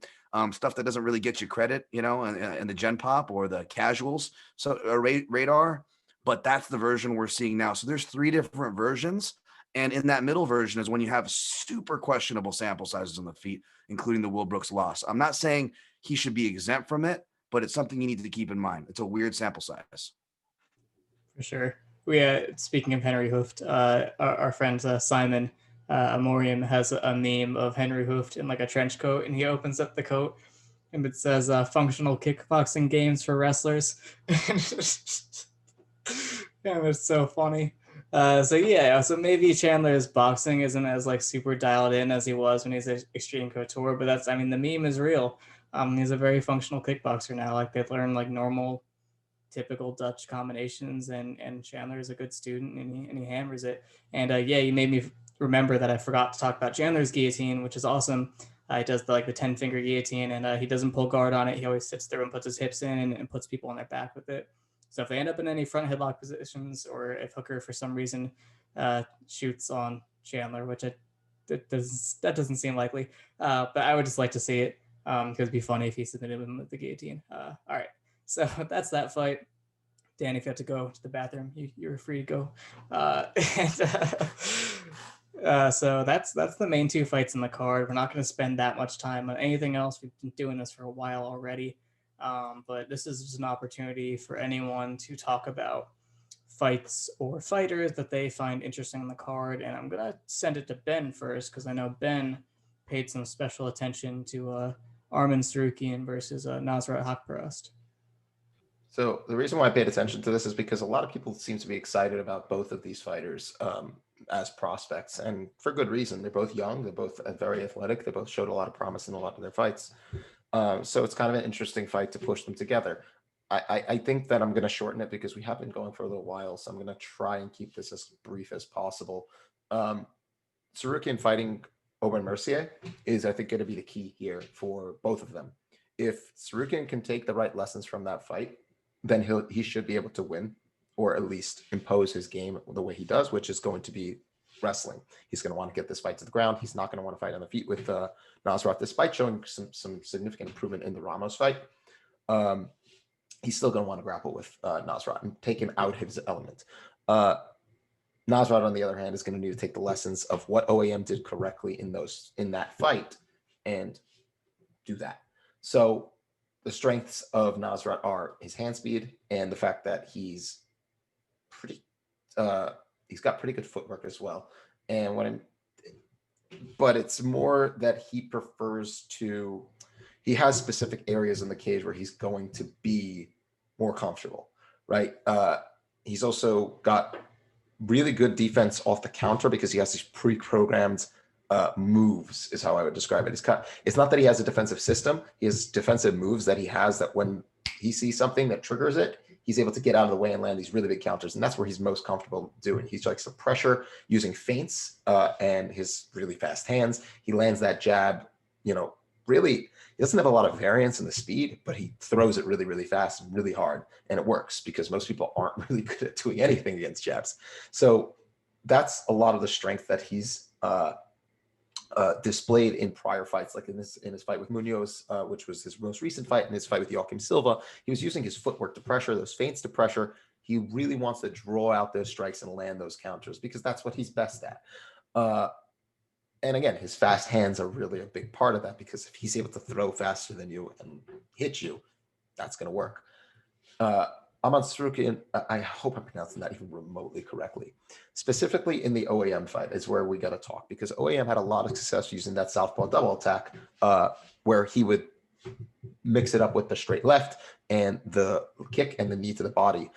stuff that doesn't really get you credit, in the Gen Pop or the casuals, so radar. But that's the version we're seeing now. So there's 3 different versions. And in that middle version is when you have super questionable sample sizes on the feet, including the Will Brooks loss. I'm not saying he should be exempt from it, but it's something you need to keep in mind. It's a weird sample size. For sure. Speaking of Henry Hooft, our friend Simon Amorium has a meme of Henry Hooft in like a trench coat, and he opens up the coat and it says functional kickboxing games for wrestlers. Yeah, it's so funny. So maybe Chandler's boxing isn't as like super dialed in as he was when he's at Extreme Couture, but the meme is real. He's a very functional kickboxer now. Like they learn like normal, typical Dutch combinations, and Chandler is a good student, and he hammers it. And you made me remember that I forgot to talk about Chandler's guillotine, which is awesome. He does the 10-finger guillotine, and he doesn't pull guard on it. He always sits there and puts his hips in and puts people on their back with it. So if they end up in any front headlock positions, or if Hooker for some reason shoots on Chandler, which that doesn't seem likely, but I would just like to see it, because it'd be funny if he submitted him with the guillotine. All right, so that's that fight. Dan, if you have to go to the bathroom, you're free to go. So that's the main 2 fights in the card. We're not going to spend that much time on anything else. We've been doing this for a while already. But this is just an opportunity for anyone to talk about fights or fighters that they find interesting on the card. And I'm going to send it to Ben first, because I know Ben paid some special attention to Arman Sarukian versus Nasrat Haqparast. So the reason why I paid attention to this is because a lot of people seem to be excited about both of these fighters as prospects, and for good reason. They're both young. They're both very athletic. They both showed a lot of promise in a lot of their fights. So it's kind of an interesting fight to push them together. I think that I'm going to shorten it because we have been going for a little while, so I'm going to try and keep this as brief as possible. Sarukian fighting Owen Mercier is, I think, going to be the key here for both of them. If Sarukian can take the right lessons from that fight, then he should be able to win, or at least impose his game the way he does, which is going to be wrestling. He's going to want to get this fight to the ground. He's not going to want to fight on the feet with Nasrat, despite showing some significant improvement in the Ramos fight. He's still going to want to grapple with Nasrat and take him out his element. Nasrat, on the other hand, is going to need to take the lessons of what OAM did correctly in that fight and do that. So the strengths of Nasrat are his hand speed and the fact that he's got pretty good footwork as well. And but it's more that he has specific areas in the cage where he's going to be more comfortable, right? He's also got really good defense off the counter because he has these pre-programmed moves, is how I would describe it. It's not that he has a defensive system. He has defensive moves that he has that when he sees something that triggers it, he's able to get out of the way and land these really big counters. And that's where he's most comfortable doing. He likes the pressure using feints and his really fast hands. He lands that jab, really, he doesn't have a lot of variance in the speed, but he throws it really, really fast and really hard. And it works because most people aren't really good at doing anything against jabs. So that's a lot of the strength that he's displayed in prior fights, like in his fight with Munoz, which was his most recent fight, and his fight with Joaquim Silva. He was using his footwork to pressure, those feints to pressure. He really wants to draw out those strikes and land those counters because that's what he's best at. And again, his fast hands are really a big part of that, because if he's able to throw faster than you and hit you, that's going to work. Arman Tsarukyan, I hope I'm pronouncing that even remotely correctly. Specifically in the OAM fight is where we got to talk, because OAM had a lot of success using that southpaw double attack, where he would mix it up with the straight left and the kick and the knee to the body.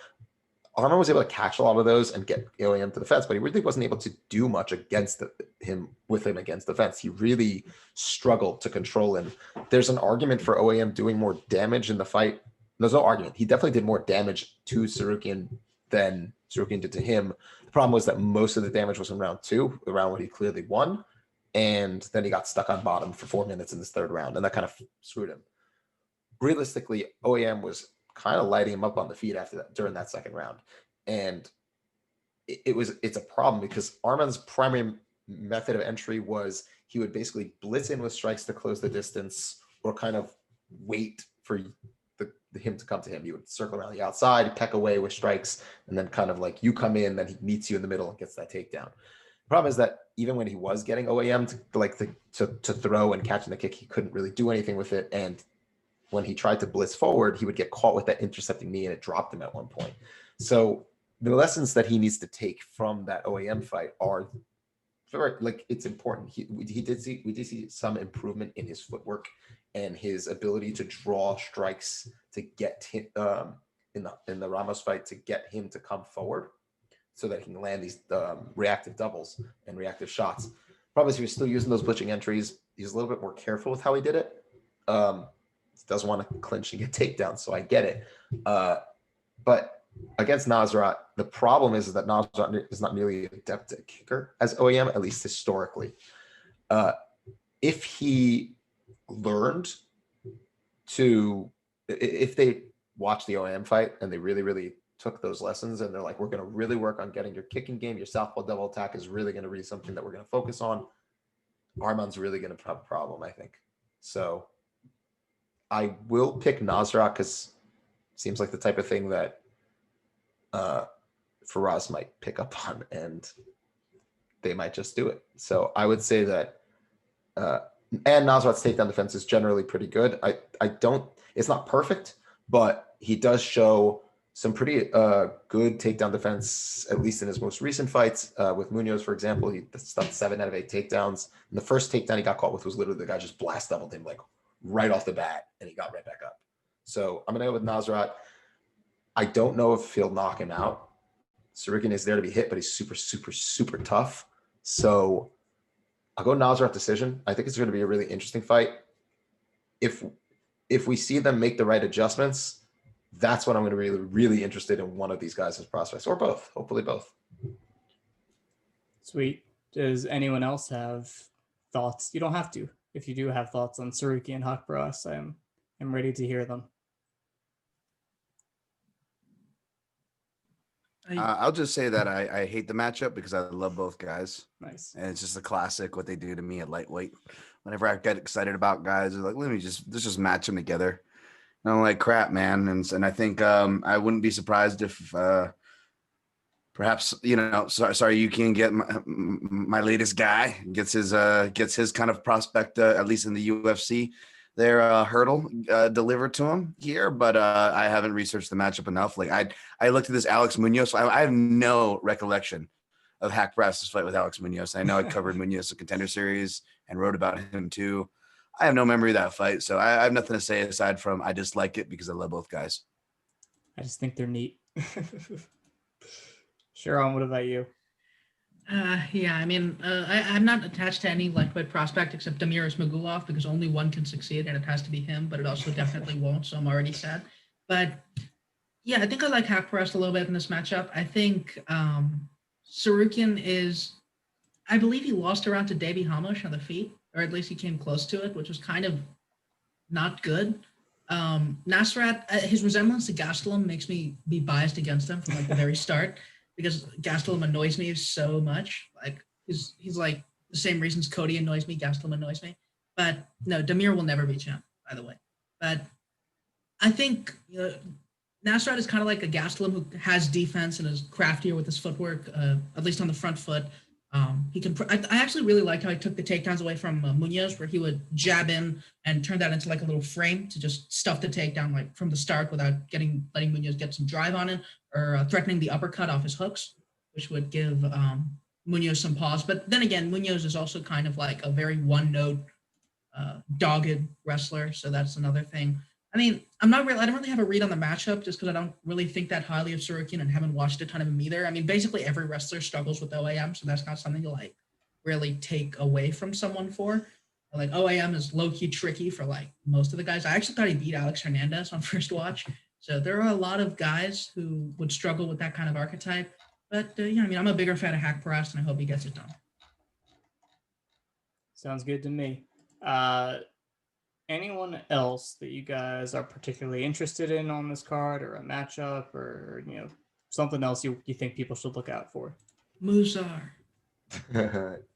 Arman was able to catch a lot of those and get OAM to the fence, but he really wasn't able to do much against him against the fence. He really struggled to control him. There's an argument for OAM doing more damage in the fight. There's no argument. He definitely did more damage to Tsarukyan than Tsarukyan did to him. The problem was that most of the damage was in round 2, the round where he clearly won, and then he got stuck on bottom for 4 minutes in this third round, and that kind of screwed him. Realistically, OAM was kind of lighting him up on the feet after that, during that second round. And it's a problem because Arman's primary method of entry was he would basically blitz in with strikes to close the distance, or kind of wait for him to come to him. He would circle around the outside, peck away with strikes, and then kind of like you come in, then he meets you in the middle and gets that takedown. The problem is that even when he was getting OAM to throw and catching the kick, he couldn't really do anything with it. And when he tried to blitz forward, he would get caught with that intercepting knee, and it dropped him at one point. So the lessons that he needs to take from that OAM fight are very, like, it's important. We did see some improvement in his footwork and his ability to draw strikes to get him in the Ramos fight, to get him to come forward so that he can land these reactive doubles and reactive shots. Problem is he was still using those blitzing entries. He's a little bit more careful with how he did it. Doesn't want to clinch and get takedowns, so I get it. But against Nasrat, the problem is that Nasrat is not nearly as adept a kicker as OAM, at least historically. If he learned to, if they watched the OAM fight and they really, really took those lessons and they're like, we're going to really work on getting your kicking game, your southpaw double attack is really going to be something that we're going to focus on, Arman's really going to have a problem, I think. So I will pick Nasrat because it seems like the type of thing that Faraz might pick up on, and they might just do it. So I would say that, and Nasrat's takedown defense is generally pretty good. I don't, it's not perfect, but he does show some pretty good takedown defense, at least in his most recent fights. With Munoz, for example, he stuffed 7 out of 8 takedowns. And the first takedown he got caught with was literally the guy just blast doubled him like right off the bat, and he got right back up. So I'm gonna go with Nasrat. I don't know if he'll knock him out. Tsarukyan is there to be hit, but he's super, super, super tough. So I'll go Nasrat decision. I think it's going to be a really interesting fight. If we see them make the right adjustments, that's when I'm going to be really, really interested in one of these guys as prospects, or both. Hopefully both. Sweet. Does anyone else have thoughts? You don't have to. If you do have thoughts on Tsarukyan and Haqparast, I'm ready to hear them. I'll just say that I hate the matchup because I love both guys. Nice. And it's just a classic what they do to me at lightweight. Whenever I get excited about guys, they're like, let's just match them together. And I'm like, crap, man. And I think I wouldn't be surprised if perhaps, sorry, you can get my latest guy gets his kind of prospect, at least in the UFC, their hurdle delivered to him here, but I haven't researched the matchup enough. Like I looked at this Alex Munoz. So I have no recollection of Haqparast's fight with Alex Munoz. I know I covered Munoz the Contender Series and wrote about him too. I have no memory of that fight, so I have nothing to say aside from I just like it because I love both guys. I just think they're neat. Sharon, what about you? Yeah, I mean, I'm not attached to any lightweight prospect except Damiris Magulov, because only one can succeed, and it has to be him, but it also definitely won't, so I'm already sad. But yeah, I think I like Haqparast a little bit in this matchup. I think Tsarukyan is, I believe he lost around to Davy Hamosh on the feet or at least he came close to it, which was kind of not good. Nasrat, his resemblance to Gastelum makes me be biased against him from like the very start, because Gastelum annoys me so much. Like he's like the same reasons Cody annoys me, Gastelum annoys me. But no, Demir will never be champ, by the way. But I think Nasrat is kind of like a Gastelum who has defense and is craftier with his footwork, at least on the front foot. He can. I actually really liked how he took the takedowns away from Munoz, where he would jab in and turn that into like a little frame to just stuff the takedown like from the start without letting Munoz get some drive on it, or threatening the uppercut off his hooks, which would give Munoz some pause. But then again, Munoz is also kind of like a very one-note, dogged wrestler, so that's another thing. I mean, I don't really have a read on the matchup just because I don't really think that highly of Sorokin and haven't watched a ton of him either. I mean, basically every wrestler struggles with OAM, so that's not something to like really take away from someone for. Like OAM is low-key tricky for like most of the guys. I actually thought he beat Alex Hernandez on first watch. So there are a lot of guys who would struggle with that kind of archetype. But yeah, I mean, I'm a bigger fan of Haqparast, and I hope he gets it done. Sounds good to me. Anyone else that you guys are particularly interested in on this card, or a matchup, or something else you think people should look out for? Muzar.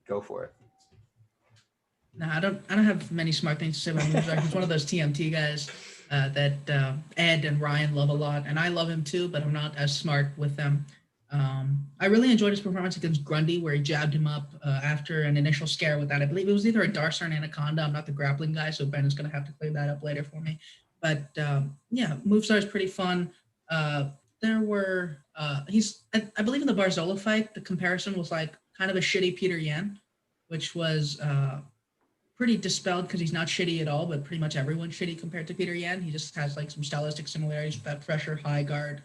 Go for it. No, I don't have many smart things to say about Muzar. He's one of those TMT guys that Ed and Ryan love a lot, and I love him too, but I'm not as smart with them. I really enjoyed his performance against Grundy, where he jabbed him up after an initial scare with that. I believe it was either a Darce or an Anaconda. I'm not the grappling guy, so Ben is going to have to clear that up later for me. But yeah, Movistar is pretty fun. There were I believe in the Barzola fight, the comparison was like kind of a shitty Peter Yan, which was pretty dispelled because he's not shitty at all, but pretty much everyone's shitty compared to Peter Yan. He just has like some stylistic similarities with that pressure, high guard,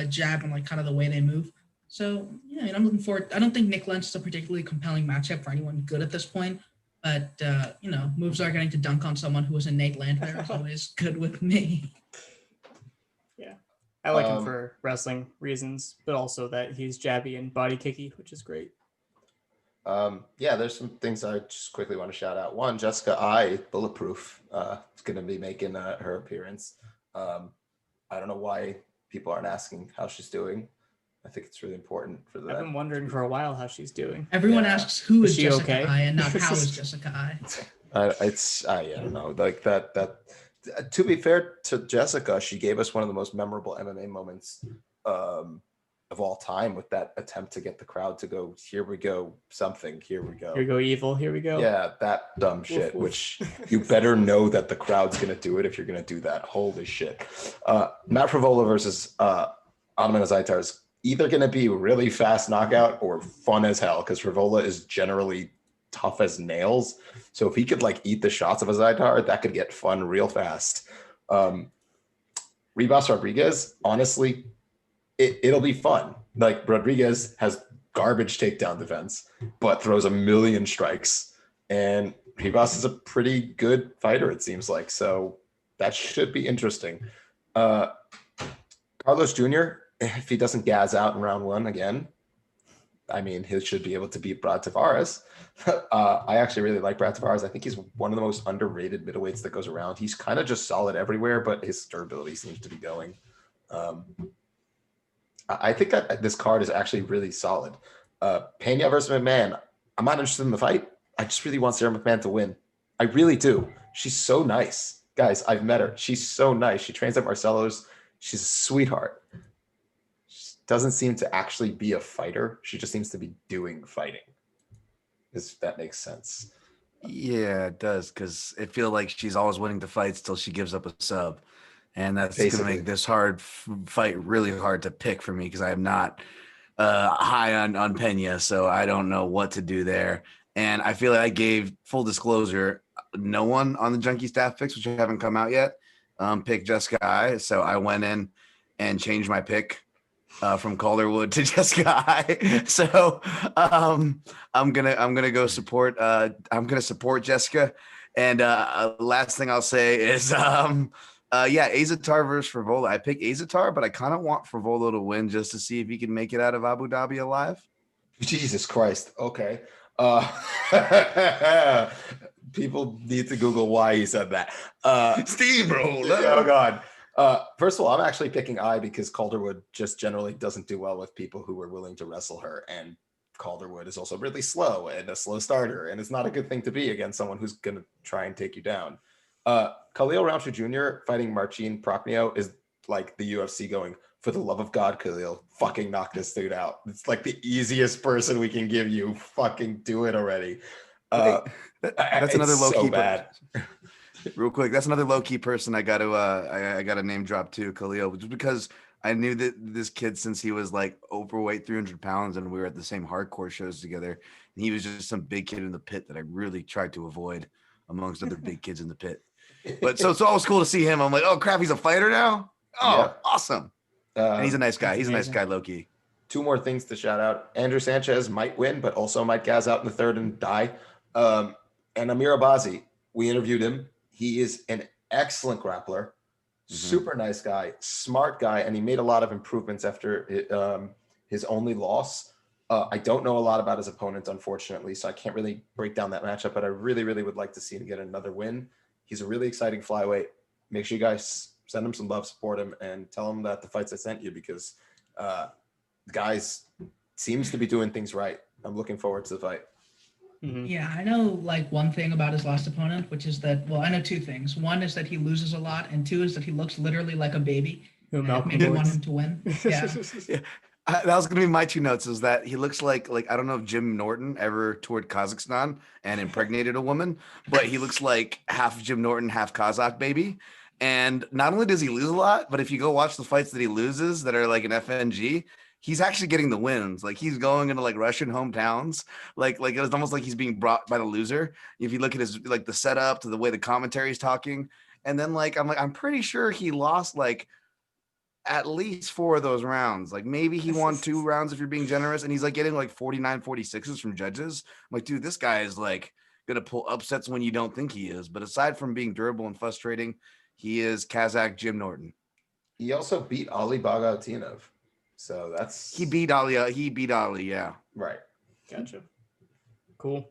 jab, and like kind of the way they move. So yeah, I mean, I'm looking forward. I don't think Nick Lentz is a particularly compelling matchup for anyone good at this point, but moves are getting to dunk on someone who is a Nate Landwehr is always good with me. Yeah, I like him for wrestling reasons, but also that he's jabby and body kicky, which is great. Yeah, there's some things I just quickly want to shout out. One, Jessica I, Bulletproof, is going to be making her appearance. I don't know why people aren't asking how she's doing. I think it's really important for that. I've been wondering for a while how she's doing. Everyone asks who is she Jessica okay? I and not how is Jessica I. I don't know, like that. To be fair to Jessica, she gave us one of the most memorable MMA moments of all time with that attempt to get the crowd to go, here we go, something, here we go. Here we go, evil, here we go. Yeah, that dumb shit, Woof, woof. which you better know that the crowd's going to do it if you're going to do that. Holy shit. Matt Frivola versus Ottoman Azaitar is either going to be really fast knockout or fun as hell, because Frivola is generally tough as nails. So if he could like eat the shots of Azaitar, that could get fun real fast. Ribas Rodriguez, honestly, it'll be fun. Like, Rodriguez has garbage takedown defense, but throws a million strikes. And Ribas is a pretty good fighter, it seems like. So that should be interesting. Carlos Jr., if he doesn't gas out in round one again, I mean, he should be able to beat Brad Tavares. I actually really like Brad Tavares. I think he's one of the most underrated middleweights that goes around. He's kind of just solid everywhere, but his durability seems to be going. I think that this card is actually really solid. Pena versus McMahon. I'm not interested in the fight. I just really want Sarah McMahon to win. I really do. She's so nice. Guys, I've met her. She's so nice. She trains at Marcelo's. She's a sweetheart. She doesn't seem to actually be a fighter. She just seems to be doing fighting. If that makes sense. Yeah, it does, because it feels like she's always winning the fights till she gives up a sub. And that's going to make this fight really hard to pick for me, because I am not high on Pena, so I don't know what to do there. And I feel like I gave, full disclosure, no one on the Junkie staff picks, which haven't come out yet, picked Jessica I. So I went in and changed my pick from Calderwood to Jessica I. So I'm gonna go support. I'm gonna support Jessica. And last thing I'll say is Azatar versus Frivola. I picked Azatar, but I kind of want Frivola to win just to see if he can make it out of Abu Dhabi alive. Jesus Christ. Okay. People need to Google why he said that. Steamroller. Oh God. First of all, I'm actually picking I because Calderwood just generally doesn't do well with people who are willing to wrestle her, and Calderwood is also really slow and a slow starter, and it's not a good thing to be against someone who's going to try and take you down. Khalil Rountree Jr. fighting Marcin Prachnio is like the UFC going, for the love of God, Khalil, fucking knock this dude out. It's like the easiest person we can give you. Fucking do it already. That's another low key bad. Real quick, that's another low key person I got to name drop too, Khalil, just because I knew that this kid since he was like overweight, 300 pounds, and we were at the same hardcore shows together. And he was just some big kid in the pit that I really tried to avoid amongst other big kids in the pit. But so it's always cool to see him. I'm like, oh crap, he's a fighter now. Oh, yeah. Awesome. And he's a nice guy. He's amazing. A nice guy, low-key. Two more things to shout out. Andrew Sanchez might win, but also might gas out in the third and die. And Amir Abazi, we interviewed him. He is an excellent grappler, super nice guy, smart guy, and he made a lot of improvements after his only loss. I don't know a lot about his opponent, unfortunately, so I can't really break down that matchup, but I really, really would like to see him get another win. He's a really exciting flyweight. Make sure you guys send him some love, support him, and tell him that the fights I sent you, because the guys seems to be doing things right. I'm looking forward to the fight. Yeah, I know like one thing about his last opponent, which is that, well, I know two things. One is that he loses a lot, and two is that he looks literally like a baby. Maybe want him to win. Yeah. Yeah. That was going to be my two notes, is that he looks like I don't know if Jim Norton ever toured Kazakhstan and impregnated a woman, but he looks like half Jim Norton, half Kazakh baby. And not only does he lose a lot, but if you go watch the fights that he loses that are like an FNG, he's actually getting the wins. Like he's going into like Russian hometowns. Like it's almost like he's being brought by the loser. If you look at his like the setup to the way the commentary is talking, and then I'm pretty sure he lost like at least 4 of those rounds. Like maybe he won 2 rounds if you're being generous, and he's like getting like 49, 46s from judges. I'm like, dude, this guy is like gonna pull upsets when you don't think he is. But aside from being durable and frustrating, he is Kazakh Jim Norton. He also beat Ali Bagautinov. So he beat Ali. Yeah. Right. Gotcha. Cool.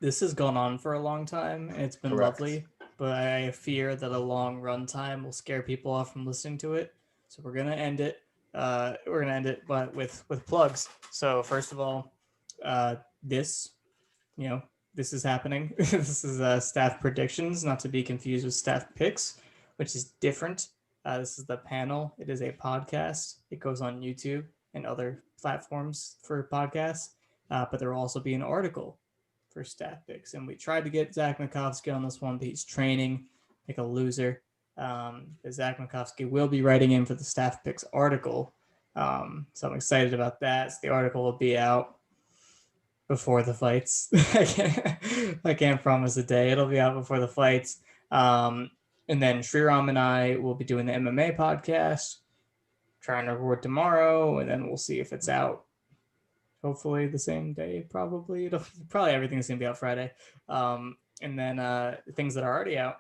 This has gone on for a long time. It's been lovely, but I fear that a long run time will scare people off from listening to it. So we're gonna end it. But with plugs. So first of all, this is happening. This is staff predictions, not to be confused with staff picks, which is different. This is the panel. It is a podcast. It goes on YouTube and other platforms for podcasts, but there will also be an article for staff picks. And we tried to get Zach Makovsky on this one, but he's training like a loser. Zach Makovsky will be writing in for the staff picks article. So I'm excited about that. So the article will be out before the fights. I can't promise a day. It'll be out before the fights. And then Sriram and I will be doing the MMA podcast, trying to record tomorrow, and then we'll see if it's out. Hopefully the same day, probably. Probably everything's going to be out Friday. And then things that are already out.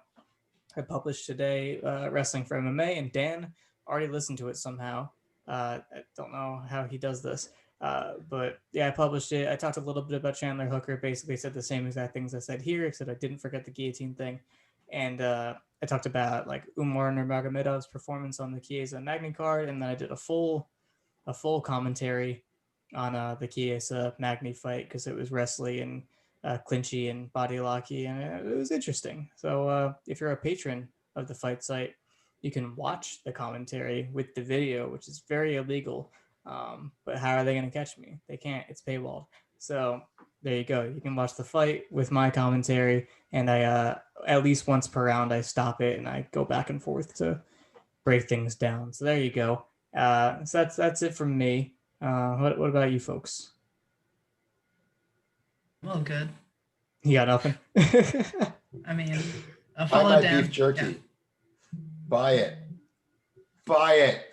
I published today Wrestling for MMA, and Dan already listened to it somehow. I don't know how he does this. But yeah, I published it. I talked a little bit about Chandler Hooker, basically said the same exact things I said here, except I didn't forget the guillotine thing. And I talked about like Umar Nurmagomedov's performance on the Chiesa Magny card, and then I did a full commentary on the Chiesa Magny fight because it was wrestly and clinchy and body locky, and it was interesting. So if you're a patron of the fight site, you can watch the commentary with the video, which is very illegal. But how are they going to catch me? They can't. It's paywalled. So there you go. You can watch the fight with my commentary, and I at least once per round I stop it and I go back and forth to break things down. So there you go. So that's it from me. What about you folks? Well, good. You got nothing? I mean, I'll follow Dan. Beef jerky. Yeah. Buy it.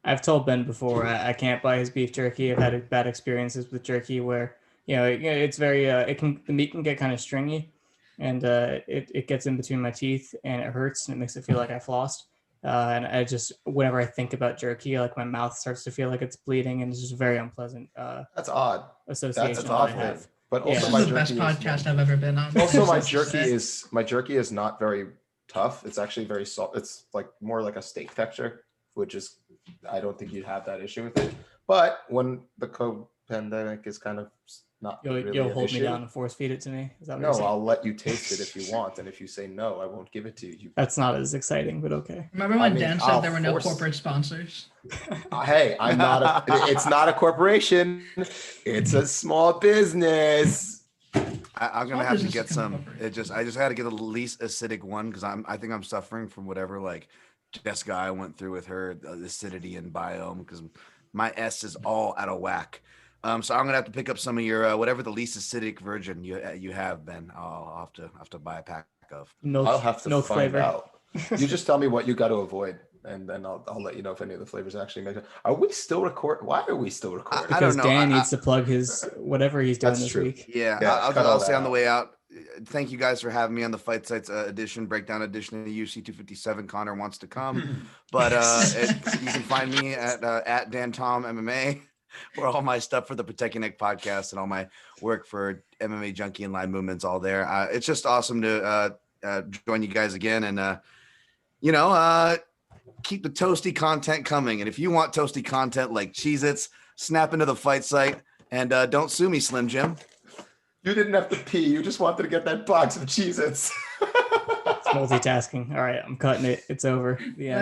I've told Ben before I can't buy his beef jerky. I've had bad experiences with jerky where it's very the meat can get kind of stringy, and it gets in between my teeth and it hurts and it makes it feel like I flossed. And I just whenever I think about jerky, like my mouth starts to feel like it's bleeding, and it's just very unpleasant. That's odd. Association That's that I odd. have. But Yeah. also This my is the best jerky is podcast I've ever been on. also my Just to say. jerky is not very tough. It's actually very soft. It's like more like a steak texture, which is I don't think you'd have that issue with it. But when the pandemic is kind of not really You'll an hold me issue, down and force feed it to me. Is that what you're no, saying? I'll let you taste it if you want, and if you say no, I won't give it to you. That's not as exciting, but okay. Remember when I mean, Dan said I'll there were no force- corporate sponsors? Hey, I'm not a. It's not a corporation. It's a small business. I'm gonna Small have to business get can some. incorporate. I just had to get the least acidic one because I think I'm suffering from whatever like Jessica I went through with her acidity and biome because my S is all out of whack. So I'm gonna have to pick up some of your whatever the least acidic version you have, Ben. I'll have to buy a pack of. I'll have to milk find flavor. out. You just tell me what you got to avoid, and then I'll let you know if any of the flavors actually make it. Are we still recording? Why are we still recording? I don't Because know. Dan needs to plug his whatever he's doing That's this true. week. Yeah, Yeah, cut all I'll say that on the out. way out. Thank you guys for having me on the Fight Sites edition, breakdown edition of the UFC 257. Connor wants to come, but you can find me at Dan Tom MMA, where all my stuff for the Protect Your Neck podcast and all my work for MMAJunkie and Live Movements all there. It's just awesome to join you guys again, and keep the toasty content coming. And if you want toasty content like Cheez-Its, snap into the Fight Site and don't sue me, Slim Jim. You didn't have to pee. You just wanted to get that box of Cheez-Its. It's multitasking. All right, I'm cutting it. It's over. The end.